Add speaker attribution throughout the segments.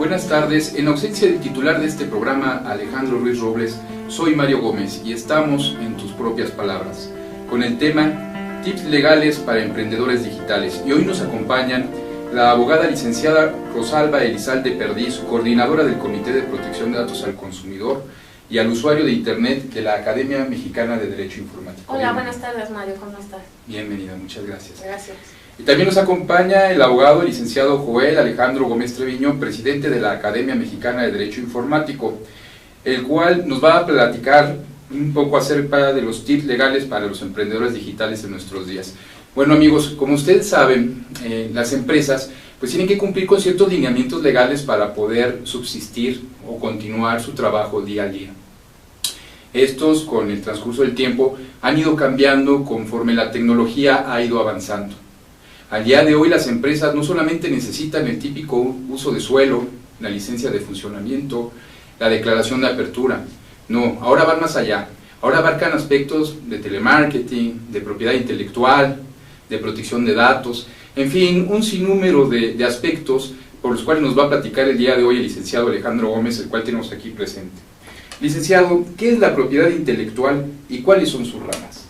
Speaker 1: Buenas tardes, en ausencia del titular de este programa, Alejandro Ruiz Robles, soy Mario Gómez y estamos en tus propias palabras, con el tema Tips legales para emprendedores digitales. Y hoy nos acompañan la abogada licenciada Rosalba Elizalde Perdiz, coordinadora del Comité de Protección de Datos al Consumidor y al Usuario de Internet de la Academia Mexicana de Derecho Informático.
Speaker 2: Hola, buenas tardes Mario, ¿cómo estás?
Speaker 1: Bienvenida, muchas gracias.
Speaker 2: Gracias.
Speaker 1: Y también nos acompaña el abogado licenciado Joel Alejandro Gómez Treviño, presidente de la Academia Mexicana de Derecho Informático, el cual nos va a platicar un poco acerca de los tips legales para los emprendedores digitales en nuestros días. Bueno amigos, como ustedes saben, las empresas pues tienen que cumplir con ciertos lineamientos legales para poder subsistir o continuar su trabajo día a día. Estos, con el transcurso del tiempo, han ido cambiando conforme la tecnología ha ido avanzando. Al día de hoy las empresas no solamente necesitan el típico uso de suelo, la licencia de funcionamiento, la declaración de apertura. No, ahora van más allá. Ahora abarcan aspectos de telemarketing, de propiedad intelectual, de protección de datos, en fin, un sinnúmero de aspectos por los cuales nos va a platicar el día de hoy el licenciado Alejandro Gómez, el cual tenemos aquí presente. Licenciado, ¿qué es la propiedad intelectual y cuáles son sus ramas?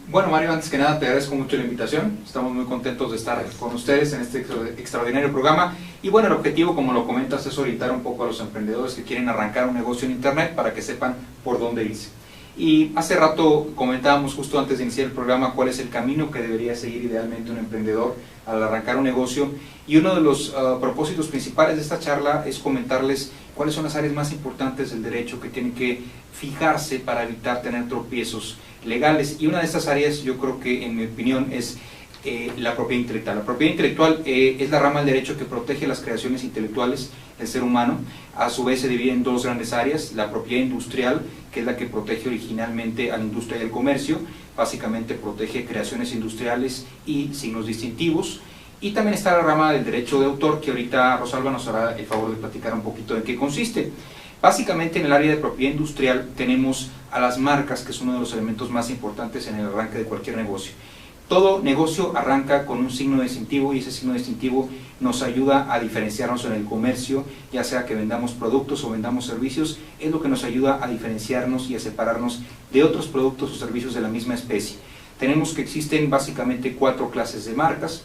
Speaker 3: Bueno Mario, antes que nada te agradezco mucho la invitación, estamos muy contentos de estar con ustedes en este extraordinario programa y bueno, el objetivo, como lo comentas, es orientar un poco a los emprendedores que quieren arrancar un negocio en internet para que sepan por dónde irse. Y hace rato comentábamos justo antes de iniciar el programa cuál es el camino que debería seguir idealmente un emprendedor al arrancar un negocio, y uno de los propósitos principales de esta charla es comentarles cuáles son las áreas más importantes del derecho que tienen que fijarse para evitar tener tropiezos legales, y una de estas áreas yo creo que en mi opinión es la propiedad intelectual. La propiedad intelectual es la rama del derecho que protege las creaciones intelectuales del ser humano. A su vez se divide en dos grandes áreas: la propiedad industrial, que es la que protege originalmente a la industria y al comercio, básicamente protege creaciones industriales y signos distintivos, y también está la rama del derecho de autor, que ahorita Rosalba nos hará el favor de platicar un poquito en qué consiste. Básicamente en el área de propiedad industrial tenemos a las marcas, que es uno de los elementos más importantes en el arranque de cualquier negocio. Todo negocio arranca con un signo distintivo y ese signo distintivo nos ayuda a diferenciarnos en el comercio, ya sea que vendamos productos o vendamos servicios, es lo que nos ayuda a diferenciarnos y a separarnos de otros productos o servicios de la misma especie. Tenemos que existen básicamente 4 clases de marcas,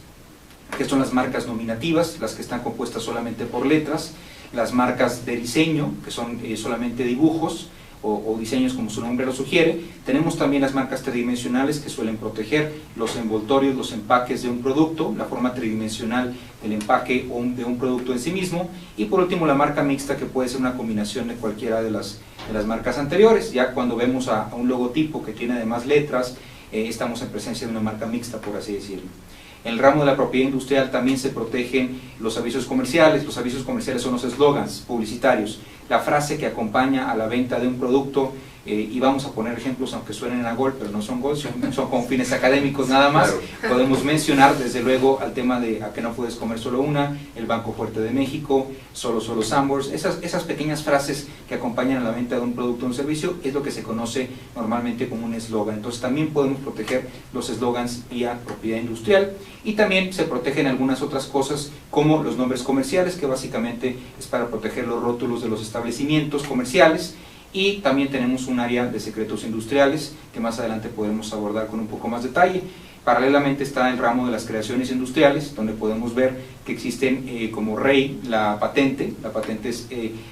Speaker 3: que son las marcas nominativas, las que están compuestas solamente por letras, las marcas de diseño, que son solamente dibujos, o diseños como su nombre lo sugiere. Tenemos también las marcas tridimensionales, que suelen proteger los envoltorios, los empaques de un producto, la forma tridimensional del empaque de un producto en sí mismo, y por último la marca mixta, que puede ser una combinación de cualquiera de las marcas anteriores. Ya cuando vemos a un logotipo que tiene además letras, estamos en presencia de una marca mixta, por así decirlo. En el ramo de la propiedad industrial también se protegen los avisos comerciales. Los avisos comerciales son los eslogans publicitarios, la frase que acompaña a la venta de un producto, y vamos a poner ejemplos aunque suenen a gol, pero no son gol, son con fines académicos nada más. Claro. Podemos mencionar desde luego al tema de a que no puedes comer solo una, el Banco Fuerte de México, solo Sambors. Esas pequeñas frases que acompañan a la venta de un producto o un servicio es lo que se conoce normalmente como un eslogan. Entonces también podemos proteger los eslogans vía propiedad industrial, y también se protegen algunas otras cosas como los nombres comerciales, que básicamente es para proteger los rótulos de los establecimientos comerciales. Y también tenemos un área de secretos industriales que más adelante podemos abordar con un poco más detalle. Paralelamente está el ramo de las creaciones industriales, donde podemos ver que existen como rey la patente. La patente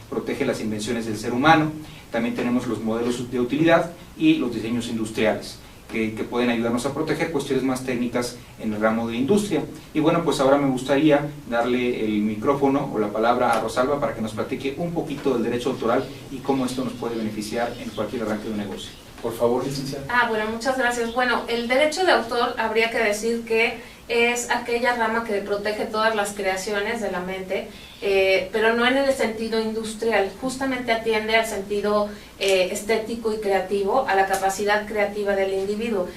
Speaker 3: protege las invenciones del ser humano. También tenemos los modelos de utilidad y los diseños industriales, que pueden ayudarnos a proteger cuestiones más técnicas en el ramo de industria. Y bueno, pues ahora me gustaría darle el micrófono o la palabra a Rosalba para que nos platique un poquito del derecho autoral y cómo esto nos puede beneficiar en cualquier arranque de un negocio.
Speaker 1: Por favor, licenciada.
Speaker 2: Bueno, muchas gracias. Bueno, el derecho de autor habría que decir que es aquella rama que protege todas las creaciones de la mente, pero no en el sentido industrial, justamente atiende al sentido estético y creativo, a la capacidad creativa del individuo.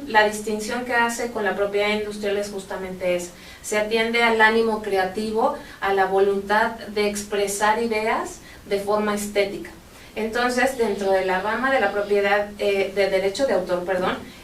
Speaker 2: La distinción que hace con la propiedad industrial es justamente esa: se atiende al ánimo creativo, a la voluntad de expresar ideas de forma estética. Entonces, dentro de la rama de la propiedad de derecho de autor,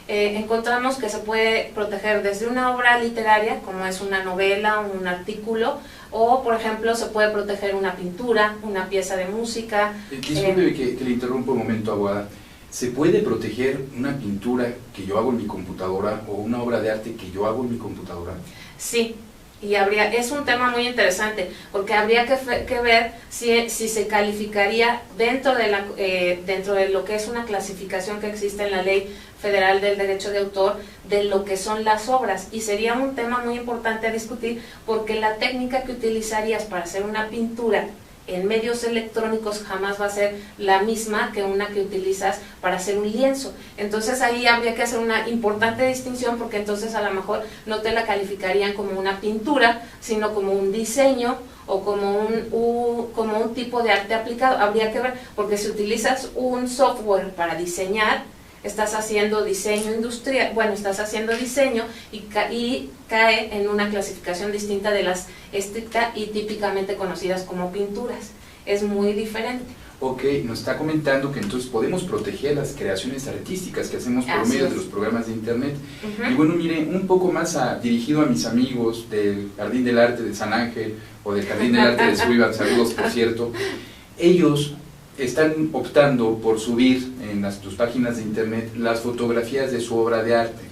Speaker 2: encontramos que se puede proteger desde una obra literaria, como es una novela, un artículo, o por ejemplo se puede proteger una pintura, una pieza de música.
Speaker 1: Disculpe que le interrumpa un momento, abogada. ¿Se puede proteger una pintura que yo hago en mi computadora o una obra de arte que yo hago en mi computadora?
Speaker 2: Sí, y es un tema muy interesante, porque habría que ver si se calificaría dentro de lo que es una clasificación que existe en la Ley Federal del Derecho de Autor, de lo que son las obras, y sería un tema muy importante a discutir, porque la técnica que utilizarías para hacer una pintura en medios electrónicos jamás va a ser la misma que una que utilizas para hacer un lienzo. Entonces ahí habría que hacer una importante distinción, porque entonces a lo mejor no te la calificarían como una pintura, sino como un diseño o como un tipo de arte aplicado. Habría que ver, porque si utilizas un software para diseñar, estás haciendo diseño industrial, bueno, estás haciendo diseño y cae en una clasificación distinta de las estricta y típicamente conocidas como pinturas. Es muy diferente.
Speaker 1: Ok, nos está comentando que entonces podemos proteger las creaciones artísticas que hacemos por medio de los programas de internet. Y bueno, mire, un poco más dirigido a mis amigos del Jardín del Arte de San Ángel o del Jardín del Arte de Suivan, saludos por cierto. Ellos están optando por subir en tus páginas de internet las fotografías de su obra de arte.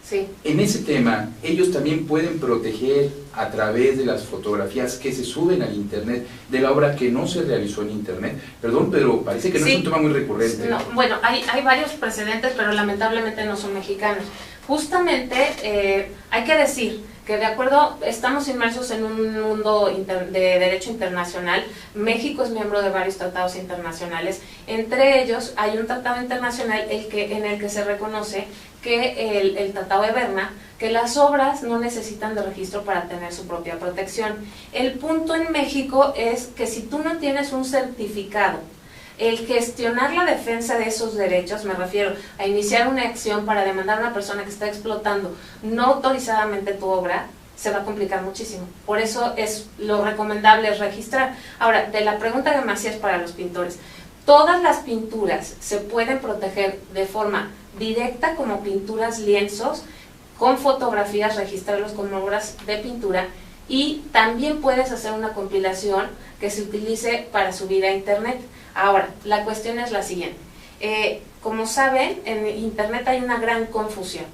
Speaker 2: Sí.
Speaker 1: En ese tema, ellos también pueden proteger a través de las fotografías que se suben al internet de la obra que no se realizó en internet. Perdón, pero parece que no es un tema muy recurrente.
Speaker 2: No, bueno, hay varios precedentes, pero lamentablemente no son mexicanos. Justamente hay que decir que de acuerdo, estamos inmersos en un mundo de derecho internacional. México es miembro de varios tratados internacionales. Entre ellos hay un tratado internacional en el que se reconoce que el Tratado de Berna, que las obras no necesitan de registro para tener su propia protección. El punto en México es que si tú no tienes un certificado, el gestionar la defensa de esos derechos, me refiero a iniciar una acción para demandar a una persona que está explotando no autorizadamente tu obra, se va a complicar muchísimo. Por eso es lo recomendable es registrar. Ahora, de la pregunta que me hacías para los pintores, todas las pinturas se pueden proteger de forma directa como pinturas lienzos, con fotografías, registrarlos como obras de pintura, y también puedes hacer una compilación que se utilice para subir a internet. Ahora, la cuestión es la siguiente. Como saben, en internet hay una gran confusión.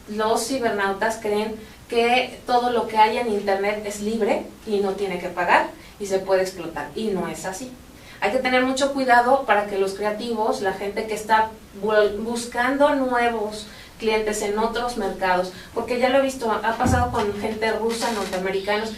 Speaker 2: Los cibernautas creen que todo lo que hay en internet es libre y no tiene que pagar y se puede explotar, y no es así. Hay que tener mucho cuidado para que los creativos, la gente que está buscando nuevos clientes en otros mercados, porque ya lo he visto, ha pasado con gente rusa, norteamericanos,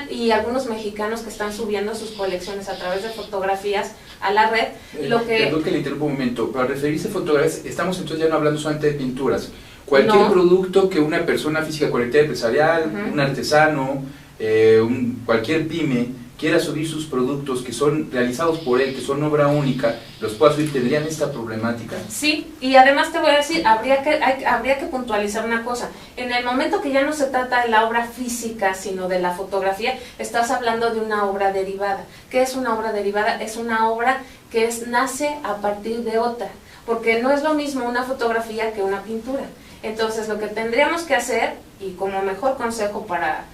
Speaker 2: y algunos mexicanos que están subiendo sus colecciones a través de fotografías a la red.
Speaker 1: Perdón que le interrumpa un momento, para referirse a fotografías, estamos entonces ya no hablando solamente de pinturas. Cualquier producto que una persona física, colectiva, empresarial, un artesano, cualquier pyme quiera subir sus productos que son realizados por él, que son obra única, los pueda subir, ¿tendrían esta problemática?
Speaker 2: Sí, y además te voy a decir, habría que puntualizar una cosa. En el momento que ya no se trata de la obra física, sino de la fotografía, estás hablando de una obra derivada. ¿Qué es una obra derivada? Es una obra que nace a partir de otra, porque no es lo mismo una fotografía que una pintura. Entonces, lo que tendríamos que hacer, y como mejor consejo para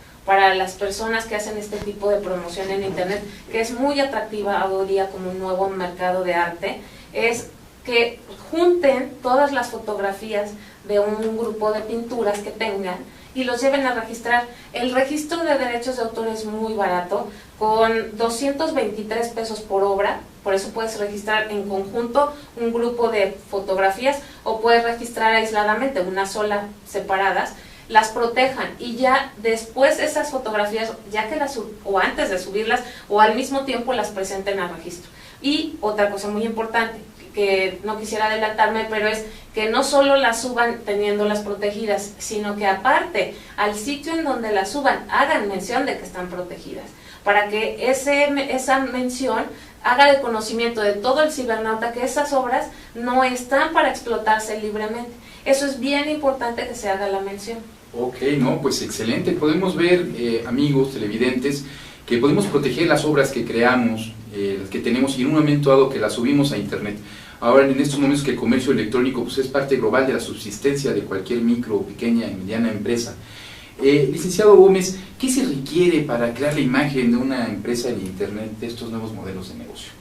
Speaker 2: las personas que hacen este tipo de promoción en internet, que es muy atractiva hoy día como un nuevo mercado de arte, es que junten todas las fotografías de un grupo de pinturas que tengan y los lleven a registrar. El registro de derechos de autor es muy barato, con 223 pesos por obra. Por eso puedes registrar en conjunto un grupo de fotografías, o puedes registrar aisladamente, una sola, separadas, las protejan, y ya después esas fotografías, o antes de subirlas, o al mismo tiempo las presenten al registro. Y otra cosa muy importante, que no quisiera adelantarme, pero es que no solo las suban teniéndolas protegidas, sino que aparte, al sitio en donde las suban, hagan mención de que están protegidas, para que esa mención haga el conocimiento de todo el cibernauta que esas obras no están para explotarse libremente. Eso es bien importante, que se haga la mención.
Speaker 1: Ok, no, pues excelente. Podemos ver, amigos televidentes, que podemos proteger las obras que creamos, las que tenemos, y en un momento dado que las subimos a internet. Ahora, en estos momentos que el comercio electrónico pues, es parte global de la subsistencia de cualquier micro, pequeña y mediana empresa, Licenciado Gómez, ¿qué se requiere para crear la imagen de una empresa en Internet de estos nuevos modelos de negocio?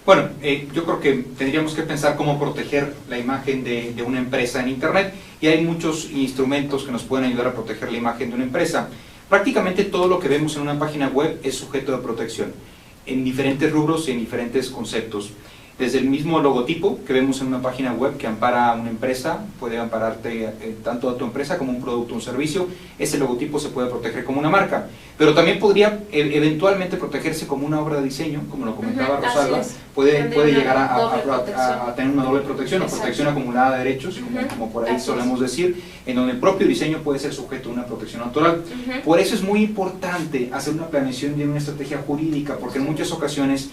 Speaker 3: Bueno, yo creo que tendríamos que pensar cómo proteger la imagen de una empresa en Internet, y hay muchos instrumentos que nos pueden ayudar a proteger la imagen de una empresa. Prácticamente todo lo que vemos en una página web es sujeto de protección, en diferentes rubros y en diferentes conceptos. Desde el mismo logotipo que vemos en una página web que ampara a una empresa, puede ampararte tanto a tu empresa como un producto o un servicio, ese logotipo se puede proteger como una marca, pero también podría eventualmente protegerse como una obra de diseño, como lo comentaba Rosalba, puede llegar a tener una doble protección, o protección acumulada de derechos, como por ahí solemos decir, en donde el propio diseño puede ser sujeto a una protección autoral. Por eso es muy importante hacer una planeación de una estrategia jurídica, porque en muchas ocasiones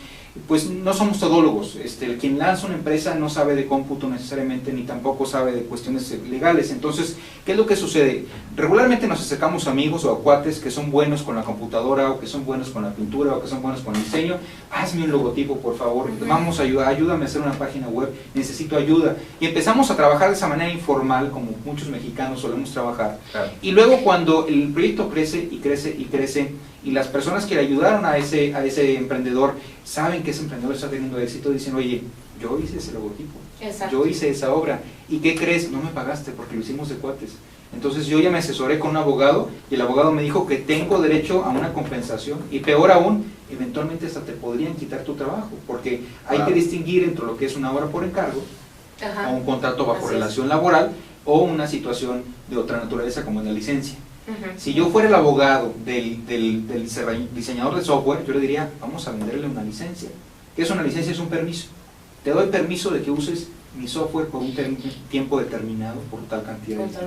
Speaker 3: pues no somos todólogos, quien lanza una empresa no sabe de cómputo necesariamente, ni tampoco sabe de cuestiones legales. Entonces, ¿qué es lo que sucede? Regularmente nos acercamos a amigos o a cuates que son buenos con la computadora, o que son buenos con la pintura, o que son buenos con el diseño. Hazme un logotipo, por favor, vamos a ayudar, ayúdame a hacer una página web, necesito ayuda. Y empezamos a trabajar de esa manera informal, como muchos mexicanos solemos trabajar. Claro. Y luego cuando el proyecto crece y crece y crece, y las personas que le ayudaron a ese emprendedor saben que ese emprendedor está teniendo éxito, dicen, oye, yo hice ese logotipo, yo hice esa obra, ¿y qué crees? No me pagaste porque lo hicimos de cuates. Entonces yo ya me asesoré con un abogado, y el abogado me dijo que tengo derecho a una compensación, y peor aún, eventualmente hasta te podrían quitar tu trabajo, porque hay que distinguir entre lo que es una obra por encargo, o un contrato bajo relación laboral, o una situación de otra naturaleza como en la licencia. Si yo fuera el abogado del diseñador de software, yo le diría, vamos a venderle una licencia. ¿Qué es una licencia? Es un permiso. Te doy permiso de que uses mi software por un tiempo determinado, por tal cantidad de dinero.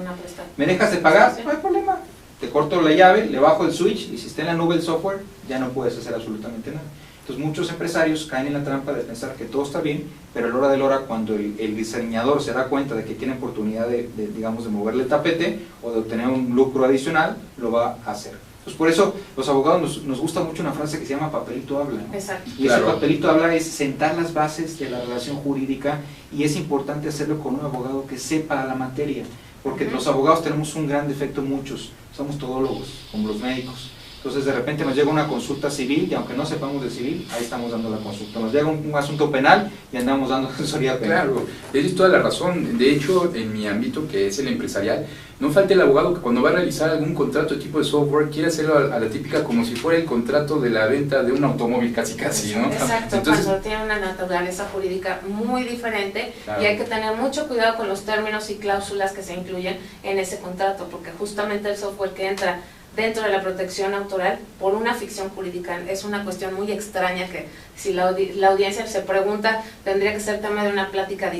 Speaker 3: ¿Me dejas de pagar? No hay problema. Te corto la llave, le bajo el switch, y si está en la nube el software, ya no puedes hacer absolutamente nada. Entonces muchos empresarios caen en la trampa de pensar que todo está bien, pero a la hora de la hora, cuando el diseñador se da cuenta de que tiene oportunidad digamos, de moverle el tapete o de obtener un lucro adicional, lo va a hacer. Entonces por eso los abogados nos gusta mucho una frase que se llama papelito habla, ¿no?
Speaker 2: Exacto.
Speaker 3: Y ese papelito habla es sentar las bases de la relación jurídica, y es importante hacerlo con un abogado que sepa la materia, porque los abogados tenemos un gran defecto, muchos, somos todólogos, como los médicos. Entonces de repente nos llega una consulta civil, y aunque no sepamos de civil, ahí estamos dando la consulta. Nos llega un asunto penal y andamos dando asesoría penal.
Speaker 1: Claro, tienes toda la razón. De hecho, en mi ámbito, que es el empresarial, no falta el abogado que cuando va a realizar algún contrato de tipo de software quiere hacerlo a la típica, como si fuera el contrato de la venta de un automóvil casi, ¿no?
Speaker 2: Exacto. Entonces, cuando tiene una naturaleza jurídica muy diferente, claro, y hay que tener mucho cuidado con los términos y cláusulas que se incluyen en ese contrato, porque justamente el software que entra dentro de la protección autoral por una ficción jurídica es una cuestión muy extraña que, si la audiencia se pregunta, tendría que ser tema de una plática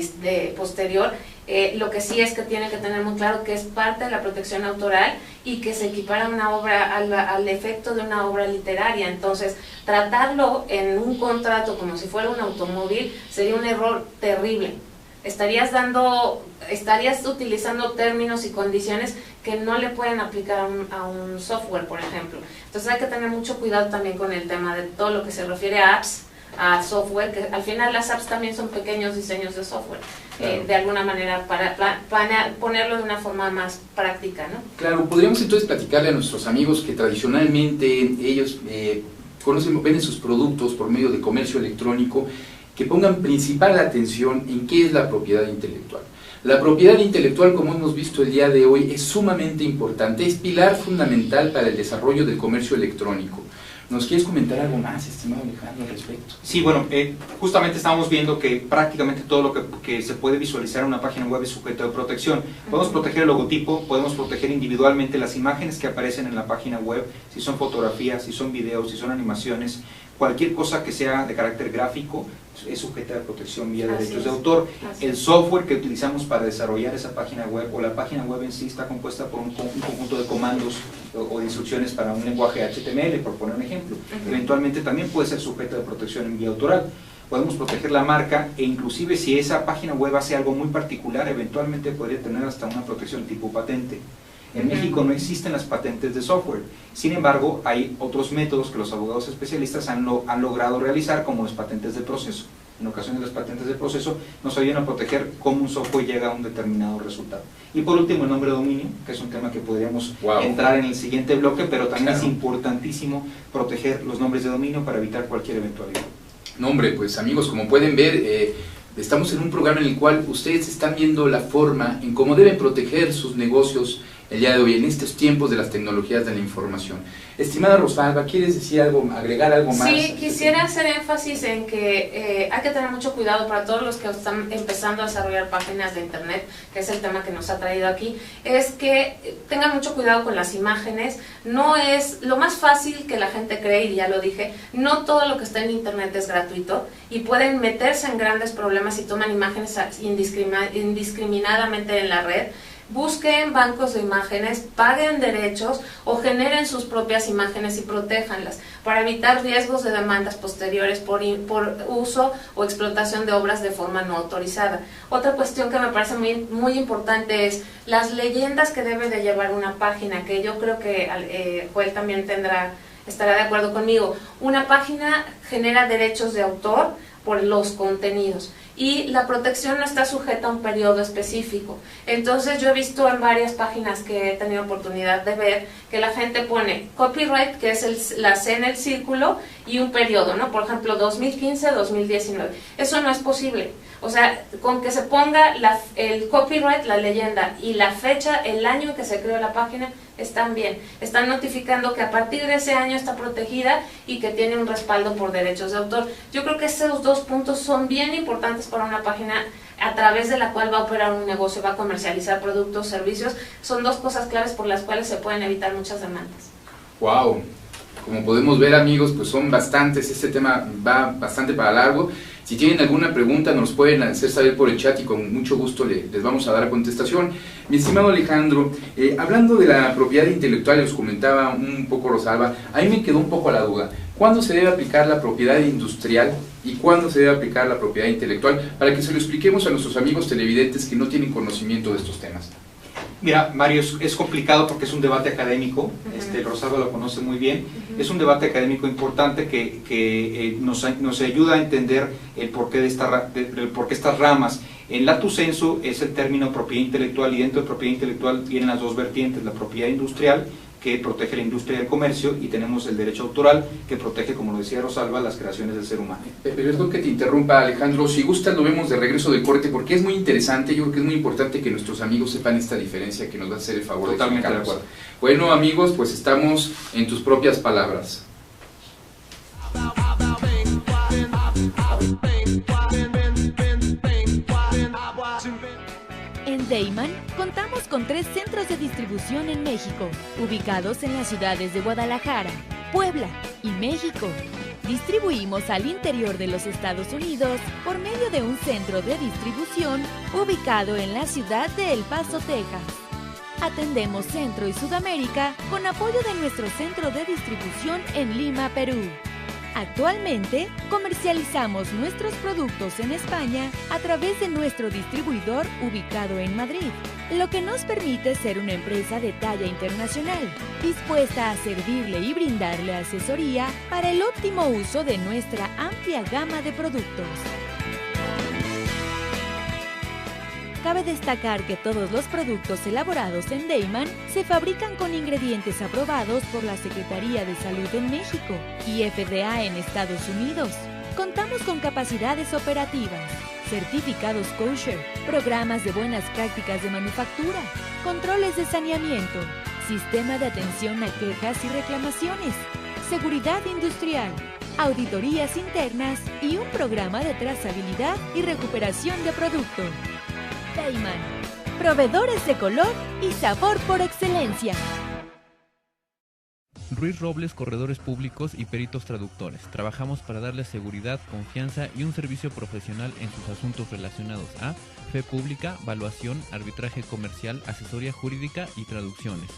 Speaker 2: posterior. Lo que sí es que tiene que tener muy claro que es parte de la protección autoral y que se equipara una obra al efecto de una obra literaria. Entonces, tratarlo en un contrato como si fuera un automóvil sería un error terrible. Estarías utilizando términos y condiciones que no le pueden aplicar a un software, por ejemplo. Entonces hay que tener mucho cuidado también con el tema de todo lo que se refiere a apps, a software, que al final las apps también son pequeños diseños de software, claro, de alguna manera para ponerlo de una forma más práctica, ¿no?
Speaker 1: Claro, podríamos entonces platicarle a nuestros amigos que tradicionalmente ellos venden sus productos por medio de comercio electrónico, que pongan principal atención en qué es la propiedad intelectual. La propiedad intelectual, como hemos visto el día de hoy, es sumamente importante, es pilar fundamental para el desarrollo del comercio electrónico. ¿Nos quieres comentar algo más, estimado Alejandro, al respecto?
Speaker 3: Sí, bueno, justamente estamos viendo que prácticamente todo lo que se puede visualizar en una página web es sujeto de protección. Podemos proteger el logotipo, podemos proteger individualmente las imágenes que aparecen en la página web, si son fotografías, si son videos, si son animaciones, cualquier cosa que sea de carácter gráfico es sujeta de protección vía derechos de autor. El software que utilizamos para desarrollar esa página web, o la página web en sí, está compuesta por un conjunto de comandos o de instrucciones para un lenguaje HTML, por poner un ejemplo. Eventualmente también puede ser sujeta de protección en vía autoral. Podemos proteger la marca, e inclusive si esa página web hace algo muy particular, eventualmente podría tener hasta una protección tipo patente. En México no existen las patentes de software, sin embargo hay otros métodos que los abogados especialistas han logrado realizar, como las patentes de proceso. en ocasiones las patentes de proceso, nos ayudan a proteger cómo un software llega a un determinado resultado. Y por último, el nombre de dominio, que es un tema que podríamos entrar en el siguiente bloque, pero también es importantísimo proteger los nombres de dominio para evitar cualquier eventualidad.
Speaker 1: No, hombre, pues amigos, como pueden ver, estamos en un programa en el cual ustedes están viendo la forma en cómo deben proteger sus negocios el día de hoy, en estos tiempos de las tecnologías de la información. Estimada Rosalba, ¿quieres decir algo, agregar algo más?
Speaker 2: Sí, quisiera hacer énfasis en que hay que tener mucho cuidado para todos los que están empezando a desarrollar páginas de internet, que es el tema que nos ha traído aquí, es que tengan mucho cuidado con las imágenes. No es lo más fácil que la gente cree, y ya lo dije, no todo lo que está en internet es gratuito y pueden meterse en grandes problemas si toman imágenes indiscriminadamente en la red. Busquen bancos de imágenes, paguen derechos o generen sus propias imágenes y protéjanlas para evitar riesgos de demandas posteriores por uso o explotación de obras de forma no autorizada. Otra cuestión que me parece muy importante es las leyendas que debe de llevar una página, que yo creo que Joel también estará de acuerdo conmigo. Una página genera derechos de autor por los contenidos y la protección no está sujeta a un periodo específico. Entonces yo he visto en varias páginas que he tenido oportunidad de ver que la gente pone copyright, que es la C en el círculo, y un periodo, ¿no? Por ejemplo, 2015-2019. Eso no es posible. O sea, con que se ponga el copyright, la leyenda y la fecha, el año en que se creó la página, están bien. Están notificando que a partir de ese año está protegida y que tiene un respaldo por derechos de autor. Yo creo que esos dos puntos son bien importantes para una página a través de la cual va a operar un negocio, va a comercializar productos, servicios. Son dos cosas claves por las cuales se pueden evitar muchas demandas.
Speaker 1: ¡Wow! Como podemos ver, amigos, pues son bastantes, este tema va bastante para largo. Si tienen alguna pregunta nos pueden hacer saber por el chat y con mucho gusto les vamos a dar contestación. Mi estimado Alejandro, hablando de la propiedad intelectual, les comentaba un poco Rosalba, a mí me quedó un poco la duda. ¿Cuándo se debe aplicar la propiedad industrial y cuándo se debe aplicar la propiedad intelectual? Para que se lo expliquemos a nuestros amigos televidentes que no tienen conocimiento de estos temas.
Speaker 3: Mira, Mario, es complicado porque es un debate académico, Rosalba lo conoce muy bien, es un debate académico importante que nos ayuda a entender el porqué de estas ramas. En lato sensu es el término propiedad intelectual, y dentro de propiedad intelectual vienen las dos vertientes, la propiedad industrial, que protege la industria y el comercio, y tenemos el derecho autoral, que protege, como lo decía Rosalba, las creaciones del ser humano.
Speaker 1: Perdón que te interrumpa, Alejandro, si gustas lo vemos de regreso del corte, porque es muy interesante. Yo creo que es muy importante que nuestros amigos sepan esta diferencia que nos va a hacer el favor de explicarnos.
Speaker 3: Totalmente de acuerdo.
Speaker 1: Bueno, amigos, pues estamos en tus propias palabras.
Speaker 4: En Deiman contamos con 3 centros de distribución en México, ubicados en las ciudades de Guadalajara, Puebla y México. Distribuimos al interior de los Estados Unidos por medio de un centro de distribución ubicado en la ciudad de El Paso, Texas. Atendemos Centro y Sudamérica con apoyo de nuestro centro de distribución en Lima, Perú. Actualmente, comercializamos nuestros productos en España a través de nuestro distribuidor ubicado en Madrid, lo que nos permite ser una empresa de talla internacional, dispuesta a servirle y brindarle asesoría para el óptimo uso de nuestra amplia gama de productos. Cabe destacar que todos los productos elaborados en Deiman se fabrican con ingredientes aprobados por la Secretaría de Salud en México y FDA en Estados Unidos. Contamos con capacidades operativas, certificados kosher, programas de buenas prácticas de manufactura, controles de saneamiento, sistema de atención a quejas y reclamaciones, seguridad industrial, auditorías internas y un programa de trazabilidad y recuperación de producto. Deiman, proveedores de color y sabor por excelencia.
Speaker 5: Ruiz Robles, corredores públicos y peritos traductores. Trabajamos para darles seguridad, confianza y un servicio profesional en sus asuntos relacionados a fe pública, valuación, arbitraje comercial, asesoría jurídica y traducciones.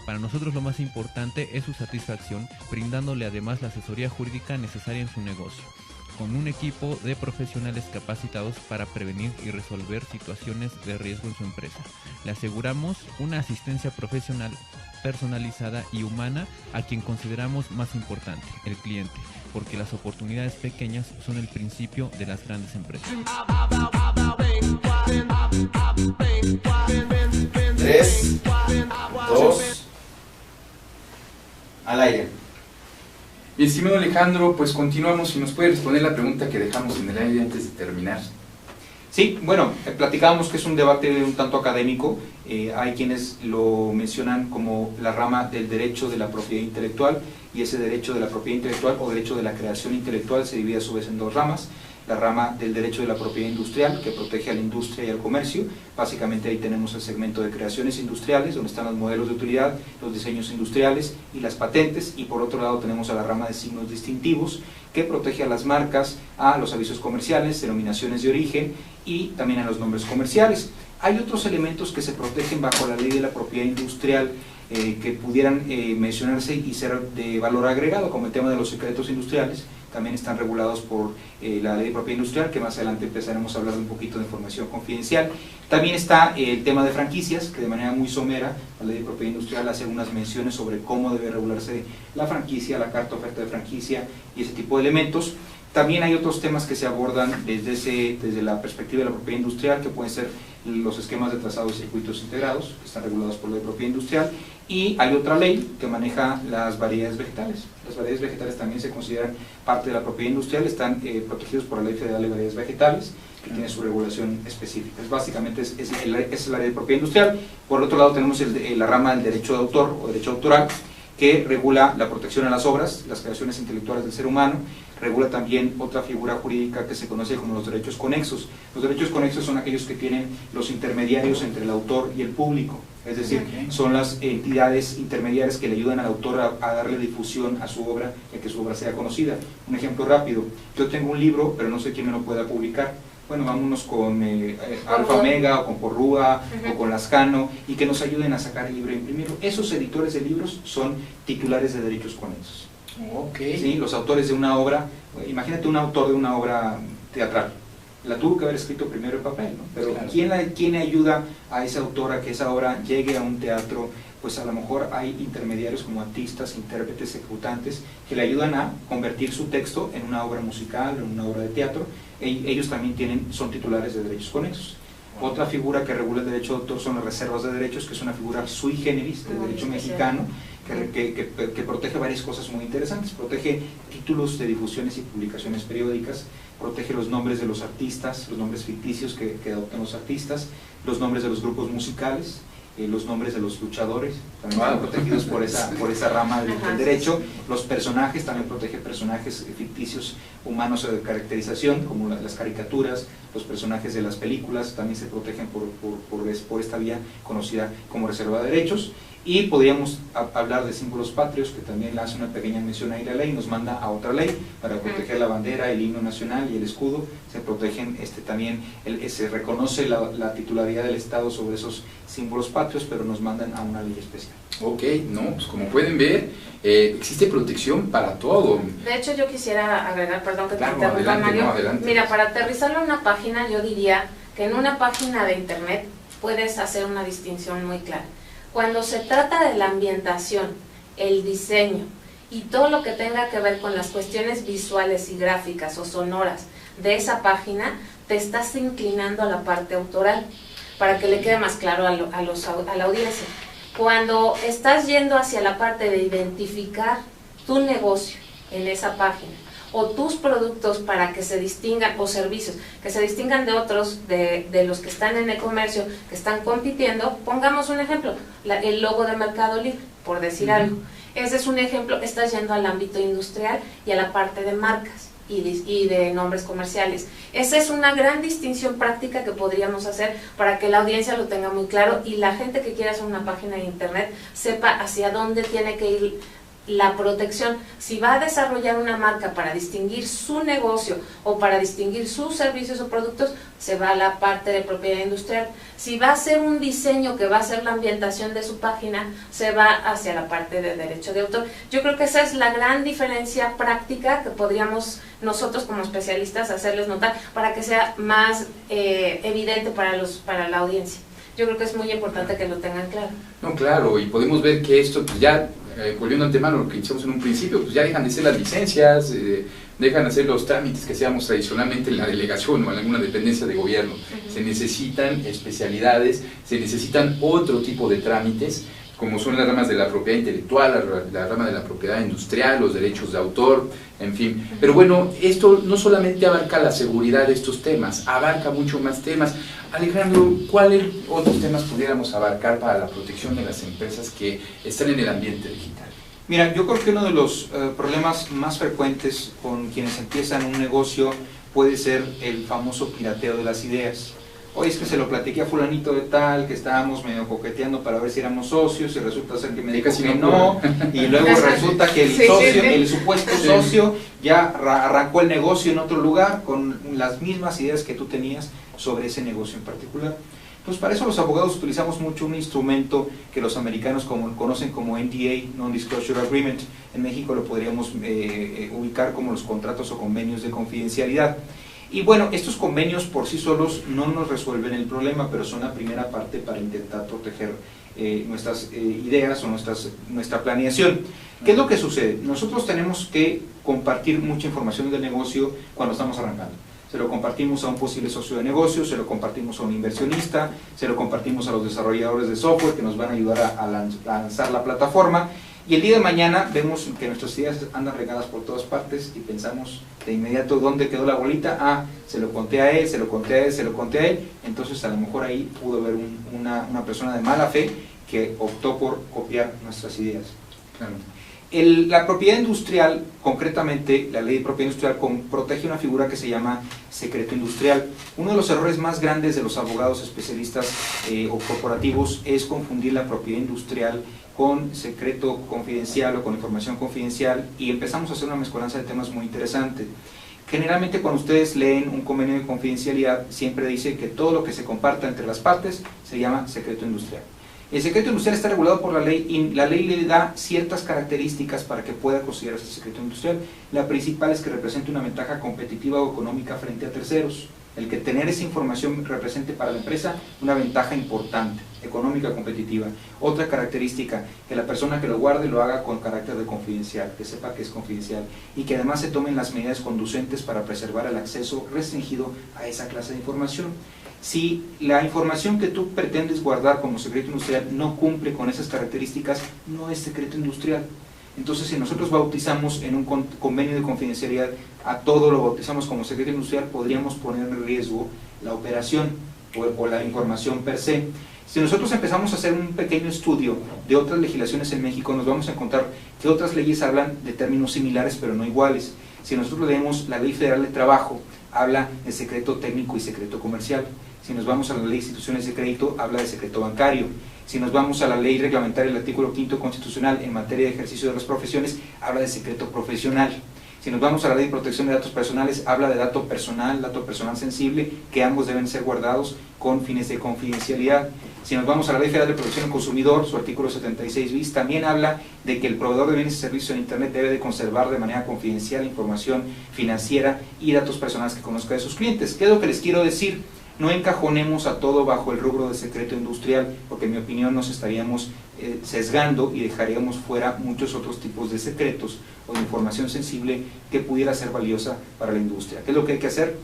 Speaker 5: Para nosotros lo más importante es su satisfacción, brindándole además la asesoría jurídica necesaria en su negocio. con un equipo de profesionales capacitados para prevenir y resolver situaciones de riesgo en su empresa. Le aseguramos una asistencia profesional personalizada y humana a quien consideramos más importante, el cliente, porque las oportunidades pequeñas son el principio de las grandes empresas.
Speaker 6: 3, 2, al aire.
Speaker 1: Mi estimado Alejandro, pues continuamos y nos puede responder la pregunta que dejamos en el aire antes de terminar.
Speaker 3: Sí, bueno, platicábamos que es un debate un tanto académico. Hay quienes lo mencionan como la rama del derecho de la propiedad intelectual, y ese derecho de la propiedad intelectual o derecho de la creación intelectual se divide a su vez en dos ramas. La rama del derecho de la propiedad industrial, que protege a la industria y al comercio. Básicamente ahí tenemos el segmento de creaciones industriales, donde están los modelos de utilidad, los diseños industriales y las patentes, y por otro lado tenemos a la rama de signos distintivos, que protege a las marcas, a los avisos comerciales, denominaciones de origen y también a los nombres comerciales. Hay otros elementos que se protegen bajo la ley de la propiedad industrial que pudieran mencionarse y ser de valor agregado, como el tema de los secretos industriales. También están regulados por la ley de propiedad industrial, que más adelante empezaremos a hablar de un poquito de información confidencial. También está el tema de franquicias, que de manera muy somera la ley de propiedad industrial hace unas menciones sobre cómo debe regularse la franquicia, la carta oferta de franquicia y ese tipo de elementos. También hay otros temas que se abordan desde la perspectiva de la propiedad industrial, que pueden ser los esquemas de trazado y circuitos integrados, que están regulados por la ley de propiedad industrial, y hay otra ley que maneja las variedades vegetales. Las variedades vegetales también se consideran parte de la propiedad industrial, están protegidos por la Ley Federal de Variedades Vegetales, que tiene su regulación específica. Básicamente es la ley de propiedad industrial. Por otro lado tenemos la rama del derecho de autor o derecho autoral, que regula la protección a las obras, las creaciones intelectuales del ser humano. Regula también otra figura jurídica que se conoce como los derechos conexos. Los derechos conexos son aquellos que tienen los intermediarios entre el autor y el público, es decir, son las entidades intermediarias que le ayudan al autor a darle difusión a su obra y a que su obra sea conocida. Un ejemplo rápido: yo tengo un libro, pero no sé quién me lo pueda publicar. Bueno, vámonos con Alfa Omega o con Porrúa o con Lascano, y que nos ayuden a sacar el libro e imprimirlo. Esos editores de libros son titulares de derechos conexos.
Speaker 1: Okay.
Speaker 3: ¿Sí? Los autores de una obra, imagínate un autor de una obra teatral, la tuvo que haber escrito primero en papel, ¿no? Pero claro, ¿quién ayuda a ese autor a que esa obra llegue a un teatro? Pues a lo mejor hay intermediarios como artistas, intérpretes, ejecutantes, que le ayudan a convertir su texto en una obra musical, en una obra de teatro. Ellos también son titulares de derechos conexos. Otra figura que regula el derecho de autor son las reservas de derechos, que es una figura sui generis del derecho mexicano, que protege varias cosas muy interesantes. Protege títulos de difusiones y publicaciones periódicas, protege los nombres de los artistas, los nombres ficticios que adoptan los artistas, los nombres de los grupos musicales, los nombres de los luchadores, también están protegidos por esa rama del derecho. Los personajes, también protege personajes ficticios humanos de caracterización, como las caricaturas, los personajes de las películas, también se protegen por esta vía conocida como reserva de derechos. Y podríamos hablar de símbolos patrios, que también le hace una pequeña mención ahí la ley, nos manda a otra ley para proteger la bandera, el himno nacional y el escudo. Se protegen también, se reconoce la titularidad del Estado sobre esos símbolos patrios, pero nos mandan a una ley especial.
Speaker 1: Ok, no, pues como pueden ver, existe protección para todo.
Speaker 2: De hecho, yo quisiera agregar, perdón que te
Speaker 1: Claro,
Speaker 2: interrumpa,
Speaker 1: adelante,
Speaker 2: Mario.
Speaker 1: no, adelante.
Speaker 2: Mira, para aterrizarlo en una página, yo diría que en una página de internet puedes hacer una distinción muy clara. Cuando se trata de la ambientación, el diseño y todo lo que tenga que ver con las cuestiones visuales y gráficas o sonoras de esa página, te estás inclinando a la parte autoral, para que le quede más claro a la audiencia. Cuando estás yendo hacia la parte de identificar tu negocio en esa página, o tus productos para que se distingan, o servicios, que se distingan de otros, de los que están en el comercio, que están compitiendo, pongamos un ejemplo, el logo de Mercado Libre, por decir algo. Ese es un ejemplo, estás yendo al ámbito industrial y a la parte de marcas y de nombres comerciales. Esa es una gran distinción práctica que podríamos hacer para que la audiencia lo tenga muy claro y la gente que quiera hacer una página de internet sepa hacia dónde tiene que ir la protección. Si va a desarrollar una marca para distinguir su negocio o para distinguir sus servicios o productos, se va a la parte de propiedad industrial. Si va a hacer un diseño que va a hacer la ambientación de su página, se va hacia la parte de derecho de autor. Yo creo que esa es la gran diferencia práctica que podríamos nosotros como especialistas hacerles notar para que sea más evidente para la audiencia. Yo creo que es muy importante que lo tengan claro.
Speaker 1: No, claro, y podemos ver que esto, pues ya, volviendo al tema, lo que hicimos en un principio, pues ya dejan de ser las licencias, dejan de hacer los trámites que hacíamos tradicionalmente en la delegación o en alguna dependencia de gobierno. Se necesitan especialidades, se necesitan otro tipo de trámites, como son las ramas de la propiedad intelectual, la rama de la propiedad industrial, los derechos de autor, en fin. Pero bueno, esto no solamente abarca la seguridad de estos temas, abarca mucho más temas. Alejandro, ¿cuáles otros temas pudiéramos abarcar para la protección de las empresas que están en el ambiente digital?
Speaker 3: Mira, yo creo que uno de los problemas más frecuentes con quienes empiezan un negocio puede ser el famoso pirateo de las ideas. Oye, es que se lo platiqué a fulanito de tal, que estábamos medio coqueteando para ver si éramos socios, y resulta ser que me dijo que no, y luego resulta que el socio, el supuesto socio, ya arrancó el negocio en otro lugar con las mismas ideas que tú tenías sobre ese negocio en particular. Pues para eso los abogados utilizamos mucho un instrumento que los americanos conocen como NDA, Non-Disclosure Agreement. En México lo podríamos ubicar como los contratos o convenios de confidencialidad. Y bueno, estos convenios por sí solos no nos resuelven el problema, pero son la primera parte para intentar proteger nuestras ideas o nuestra planeación. ¿Qué es lo que sucede? Nosotros tenemos que compartir mucha información del negocio cuando estamos arrancando. Se lo compartimos a un posible socio de negocio, se lo compartimos a un inversionista, se lo compartimos a los desarrolladores de software que nos van a ayudar a lanzar la plataforma. Y el día de mañana vemos que nuestras ideas andan regadas por todas partes y pensamos de inmediato dónde quedó la bolita. Ah, se lo conté a él, se lo conté a él, se lo conté a él. Entonces a lo mejor ahí pudo haber una persona de mala fe que optó por copiar nuestras ideas.
Speaker 1: Claro.
Speaker 3: La propiedad industrial, concretamente la ley de propiedad industrial, protege una figura que se llama secreto industrial. Uno de los errores más grandes de los abogados especialistas o corporativos es confundir la propiedad industrial con secreto confidencial o con información confidencial, y empezamos a hacer una mezcolanza de temas muy interesante. Generalmente cuando ustedes leen un convenio de confidencialidad siempre dice que todo lo que se comparta entre las partes se llama secreto industrial. El secreto industrial está regulado por la ley y la ley le da ciertas características para que pueda considerarse secreto industrial. La principal es que represente una ventaja competitiva o económica frente a terceros. El que tener esa información represente para la empresa una ventaja importante, económica, competitiva. Otra característica, que la persona que lo guarde lo haga con carácter de confidencial, que sepa que es confidencial, y que además se tomen las medidas conducentes para preservar el acceso restringido a esa clase de información. Si la información que tú pretendes guardar como secreto industrial no cumple con esas características, no es secreto industrial. Entonces, si nosotros bautizamos en un convenio de confidencialidad a todo lo bautizamos como secreto industrial, podríamos poner en riesgo la operación o la información per se. Si nosotros empezamos a hacer un pequeño estudio de otras legislaciones en México, nos vamos a encontrar que otras leyes hablan de términos similares pero no iguales. Si nosotros leemos la Ley Federal de Trabajo, habla de secreto técnico y secreto comercial. Si nos vamos a la Ley de Instituciones de Crédito, habla de secreto bancario. Si nos vamos a la ley reglamentaria del artículo 5º constitucional en materia de ejercicio de las profesiones, habla de secreto profesional. Si nos vamos a la ley de protección de datos personales, habla de dato personal sensible, que ambos deben ser guardados con fines de confidencialidad. Si nos vamos a la Ley Federal de Protección al Consumidor, su artículo 76 bis, también habla de que el proveedor de bienes y servicios en Internet debe de conservar de manera confidencial información financiera y datos personales que conozca de sus clientes. ¿Qué es lo que les quiero decir? No encajonemos a todo bajo el rubro de secreto industrial, porque en mi opinión nos estaríamos sesgando y dejaríamos fuera muchos otros tipos de secretos o de información sensible que pudiera ser valiosa para la industria. ¿Qué es lo que hay que hacer?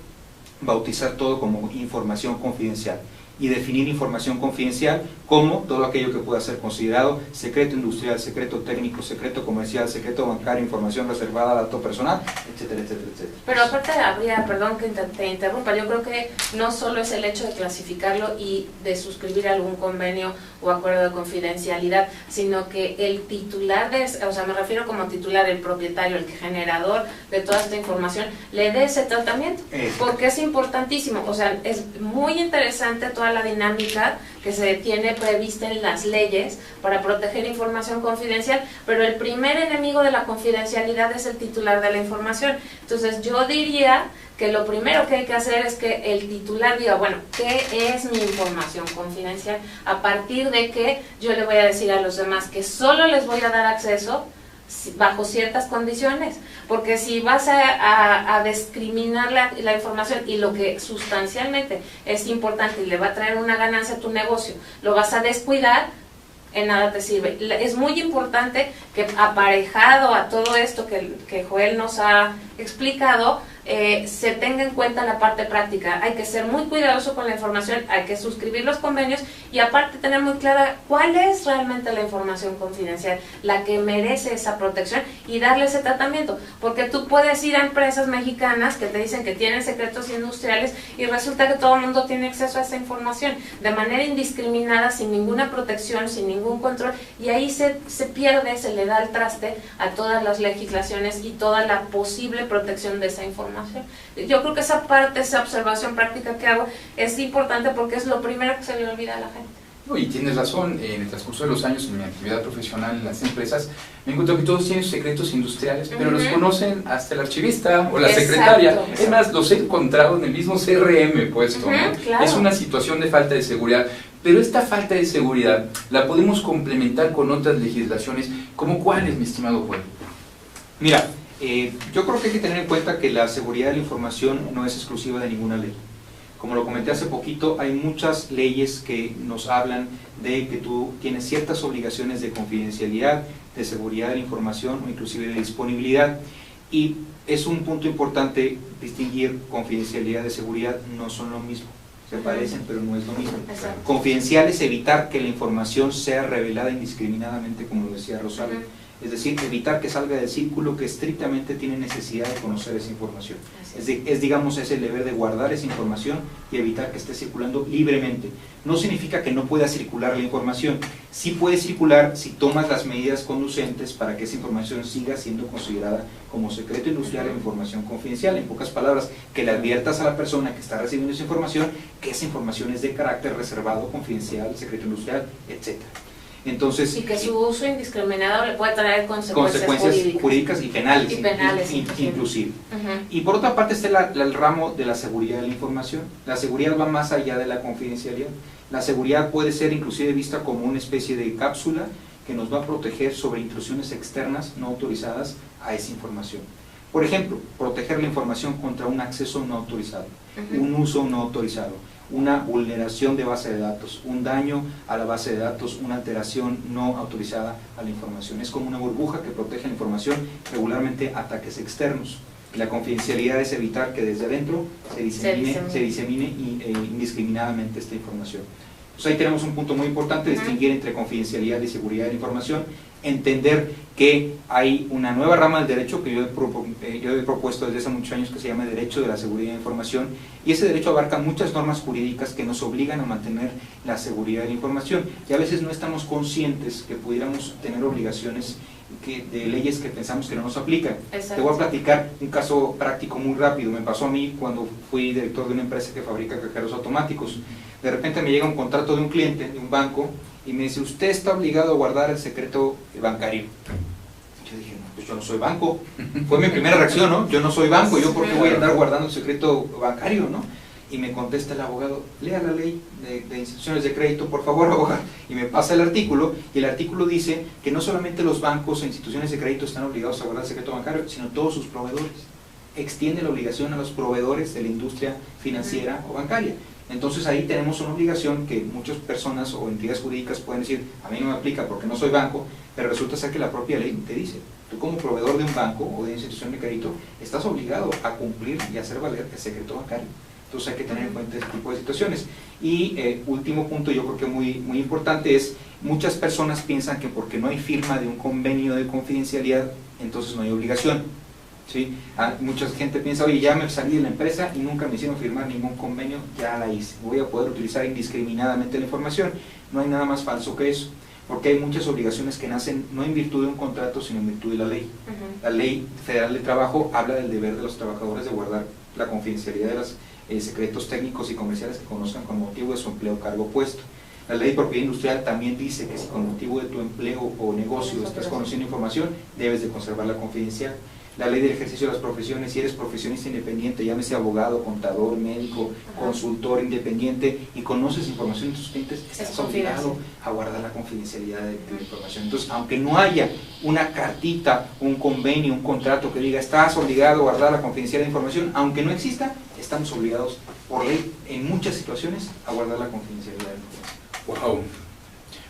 Speaker 3: Bautizar todo como información confidencial y definir información confidencial como todo aquello que pueda ser considerado secreto industrial, secreto técnico, secreto comercial, secreto bancario, información reservada, dato personal, etcétera, etcétera, etcétera.
Speaker 2: Pero aparte habría, perdón que te interrumpa, yo creo que no solo es el hecho de clasificarlo y de suscribir algún convenio o acuerdo de confidencialidad, sino que el titular o sea, me refiero como titular, el propietario, el generador de toda esta información, le dé ese tratamiento, porque es importantísimo. O sea, es muy interesante toda toda la dinámica que se tiene prevista en las leyes para proteger información confidencial, pero el primer enemigo de la confidencialidad es el titular de la información. Entonces yo diría que lo primero que hay que hacer es que el titular diga, bueno, ¿qué es mi información confidencial? A partir de que yo le voy a decir a los demás que solo les voy a dar acceso bajo ciertas condiciones, porque si vas a discriminar la información y lo que sustancialmente es importante y le va a traer una ganancia a tu negocio, lo vas a descuidar, en nada te sirve. Es muy importante que aparejado a todo esto que Joel nos ha explicado, se tenga en cuenta la parte práctica. Hay que ser muy cuidadoso con la información, hay que suscribir los convenios y aparte tener muy clara cuál es realmente la información confidencial, la que merece esa protección y darle ese tratamiento, porque tú puedes ir a empresas mexicanas que te dicen que tienen secretos industriales y resulta que todo el mundo tiene acceso a esa información de manera indiscriminada, sin ninguna protección, sin ningún control, y ahí se pierde, se le da el traste a todas las legislaciones y toda la posible protección de esa información. Yo creo que esa parte, esa observación práctica que hago es importante porque es lo primero que se le olvida a la gente.
Speaker 1: No, y tienes razón, en el transcurso de los años en mi actividad profesional en las empresas me encuentro que todos tienen secretos industriales, pero los conocen hasta el archivista o la secretaria. Es más, los he encontrado en el mismo CRM puesto, ¿no?
Speaker 2: Claro.
Speaker 1: Es una situación de falta de seguridad, pero esta falta de seguridad la podemos complementar con otras legislaciones, ¿como cuáles, mi estimado Juan?
Speaker 3: Mira, yo creo que hay que tener en cuenta que la seguridad de la información no es exclusiva de ninguna ley. Como lo comenté hace poquito, hay muchas leyes que nos hablan de que tú tienes ciertas obligaciones de confidencialidad, de seguridad de la información o inclusive de disponibilidad. Y es un punto importante distinguir confidencialidad de seguridad, no son lo mismo. Se parecen, pero no es lo mismo.
Speaker 2: Exacto.
Speaker 3: Confidencial es evitar que la información sea revelada indiscriminadamente, como lo decía Rosario. Es decir, evitar que salga del círculo que estrictamente tiene necesidad de conocer esa información. Digamos, es el deber de guardar esa información y evitar que esté circulando libremente. No significa que no pueda circular la información. Sí puede circular si tomas las medidas conducentes para que esa información siga siendo considerada como secreto industrial o información confidencial. En pocas palabras, que le adviertas a la persona que está recibiendo esa información que esa información es de carácter reservado, confidencial, secreto industrial, etcétera. Entonces,
Speaker 2: y que su uso indiscriminado le puede traer consecuencias
Speaker 3: jurídicas y penales,
Speaker 2: inclusive.
Speaker 3: Y por otra parte está el ramo de la seguridad de la información. La seguridad va más allá de la confidencialidad. La seguridad puede ser inclusive vista como una especie de cápsula que nos va a proteger sobre intrusiones externas no autorizadas a esa información. Por ejemplo, proteger la información contra un acceso no autorizado, un uso no autorizado, una vulneración de base de datos, un daño a la base de datos, una alteración no autorizada a la información. Es como una burbuja que protege la información, regularmente ataques externos. La confidencialidad es evitar que desde adentro se disemine indiscriminadamente esta información. Pues ahí tenemos un punto muy importante, distinguir entre confidencialidad y seguridad de la información, entender que hay una nueva rama del derecho que yo he propuesto desde hace muchos años que se llama Derecho de la Seguridad de la Información, y ese derecho abarca muchas normas jurídicas que nos obligan a mantener la seguridad de la información, y a veces no estamos conscientes que pudiéramos tener obligaciones de leyes que pensamos que no nos aplican.
Speaker 2: Exacto.
Speaker 3: Te voy a platicar un caso práctico muy rápido. Me pasó a mí cuando fui director de una empresa que fabrica cajeros automáticos. De repente me llega un contrato de un cliente, de un banco, y me dice, usted está obligado a guardar el secreto bancario. Yo dije, no, pues yo no soy banco. Fue mi primera reacción, ¿no? Yo no soy banco, ¿yo por qué voy a andar guardando el secreto bancario, no? Y me contesta el abogado, lea la ley de instituciones de crédito, por favor, abogado. Y me pasa el artículo, y el artículo dice que no solamente los bancos e instituciones de crédito están obligados a guardar el secreto bancario, sino todos sus proveedores. Extiende la obligación a los proveedores de la industria financiera o bancaria. Entonces ahí tenemos una obligación que muchas personas o entidades jurídicas pueden decir, a mí no me aplica porque no soy banco, pero resulta ser que la propia ley te dice, tú como proveedor de un banco o de una institución de crédito, estás obligado a cumplir y hacer valer el secreto bancario. Entonces hay que tener en cuenta este tipo de situaciones. Y último punto, yo creo que muy importante es, muchas personas piensan que porque no hay firma de un convenio de confidencialidad, entonces no hay obligación. ¿Sí? Mucha gente piensa, oye, ya me salí de la empresa y nunca me hicieron firmar ningún convenio, ya la hice, voy a poder utilizar indiscriminadamente la información. No hay nada más falso que eso, porque hay muchas obligaciones que nacen no en virtud de un contrato, sino en virtud de la ley. La Ley Federal de Trabajo habla del deber de los trabajadores de guardar la confidencialidad de los secretos técnicos y comerciales que conozcan con motivo de su empleo o cargo puesto. La ley de propiedad industrial también dice que si con motivo de tu empleo o negocio estás conociendo información, debes de conservarla confidencial. La ley del ejercicio de las profesiones, si eres profesionista independiente, llámese abogado, contador, médico, consultor independiente, y conoces información de tus clientes, estás obligado a guardar la confidencialidad de la información. Entonces, aunque no haya una cartita, un convenio, un contrato que diga estás obligado a guardar la confidencialidad de información, aunque no exista, estamos obligados por ley en muchas situaciones a guardar la confidencialidad de la información.
Speaker 1: Wow.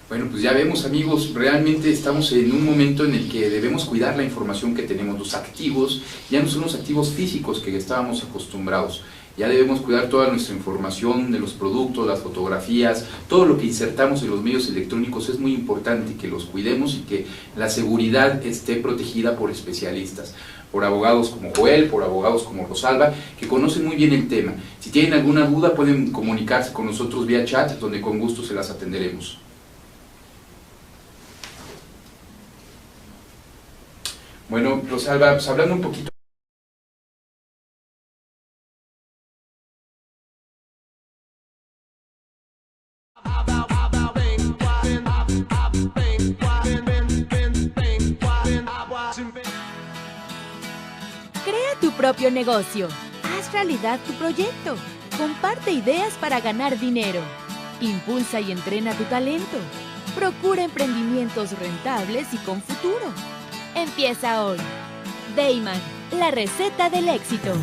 Speaker 1: Bueno, pues ya vemos, amigos, realmente estamos en un momento en el que debemos cuidar la información que tenemos. Los activos ya no son los activos físicos que estábamos acostumbrados. Ya debemos cuidar toda nuestra información de los productos, las fotografías, todo lo que insertamos en los medios electrónicos. Es muy importante que los cuidemos y que la seguridad esté protegida por especialistas, por abogados como Joel, por abogados como Rosalba, que conocen muy bien el tema. Si tienen alguna duda pueden comunicarse con nosotros vía chat, donde con gusto se las atenderemos. Bueno, Rosalba, pues hablando un poquito.
Speaker 4: Crea tu propio negocio. Haz realidad tu proyecto. Comparte ideas para ganar dinero. Impulsa y entrena tu talento. Procura emprendimientos rentables y con futuro. Empieza hoy. Dayman, la receta del éxito.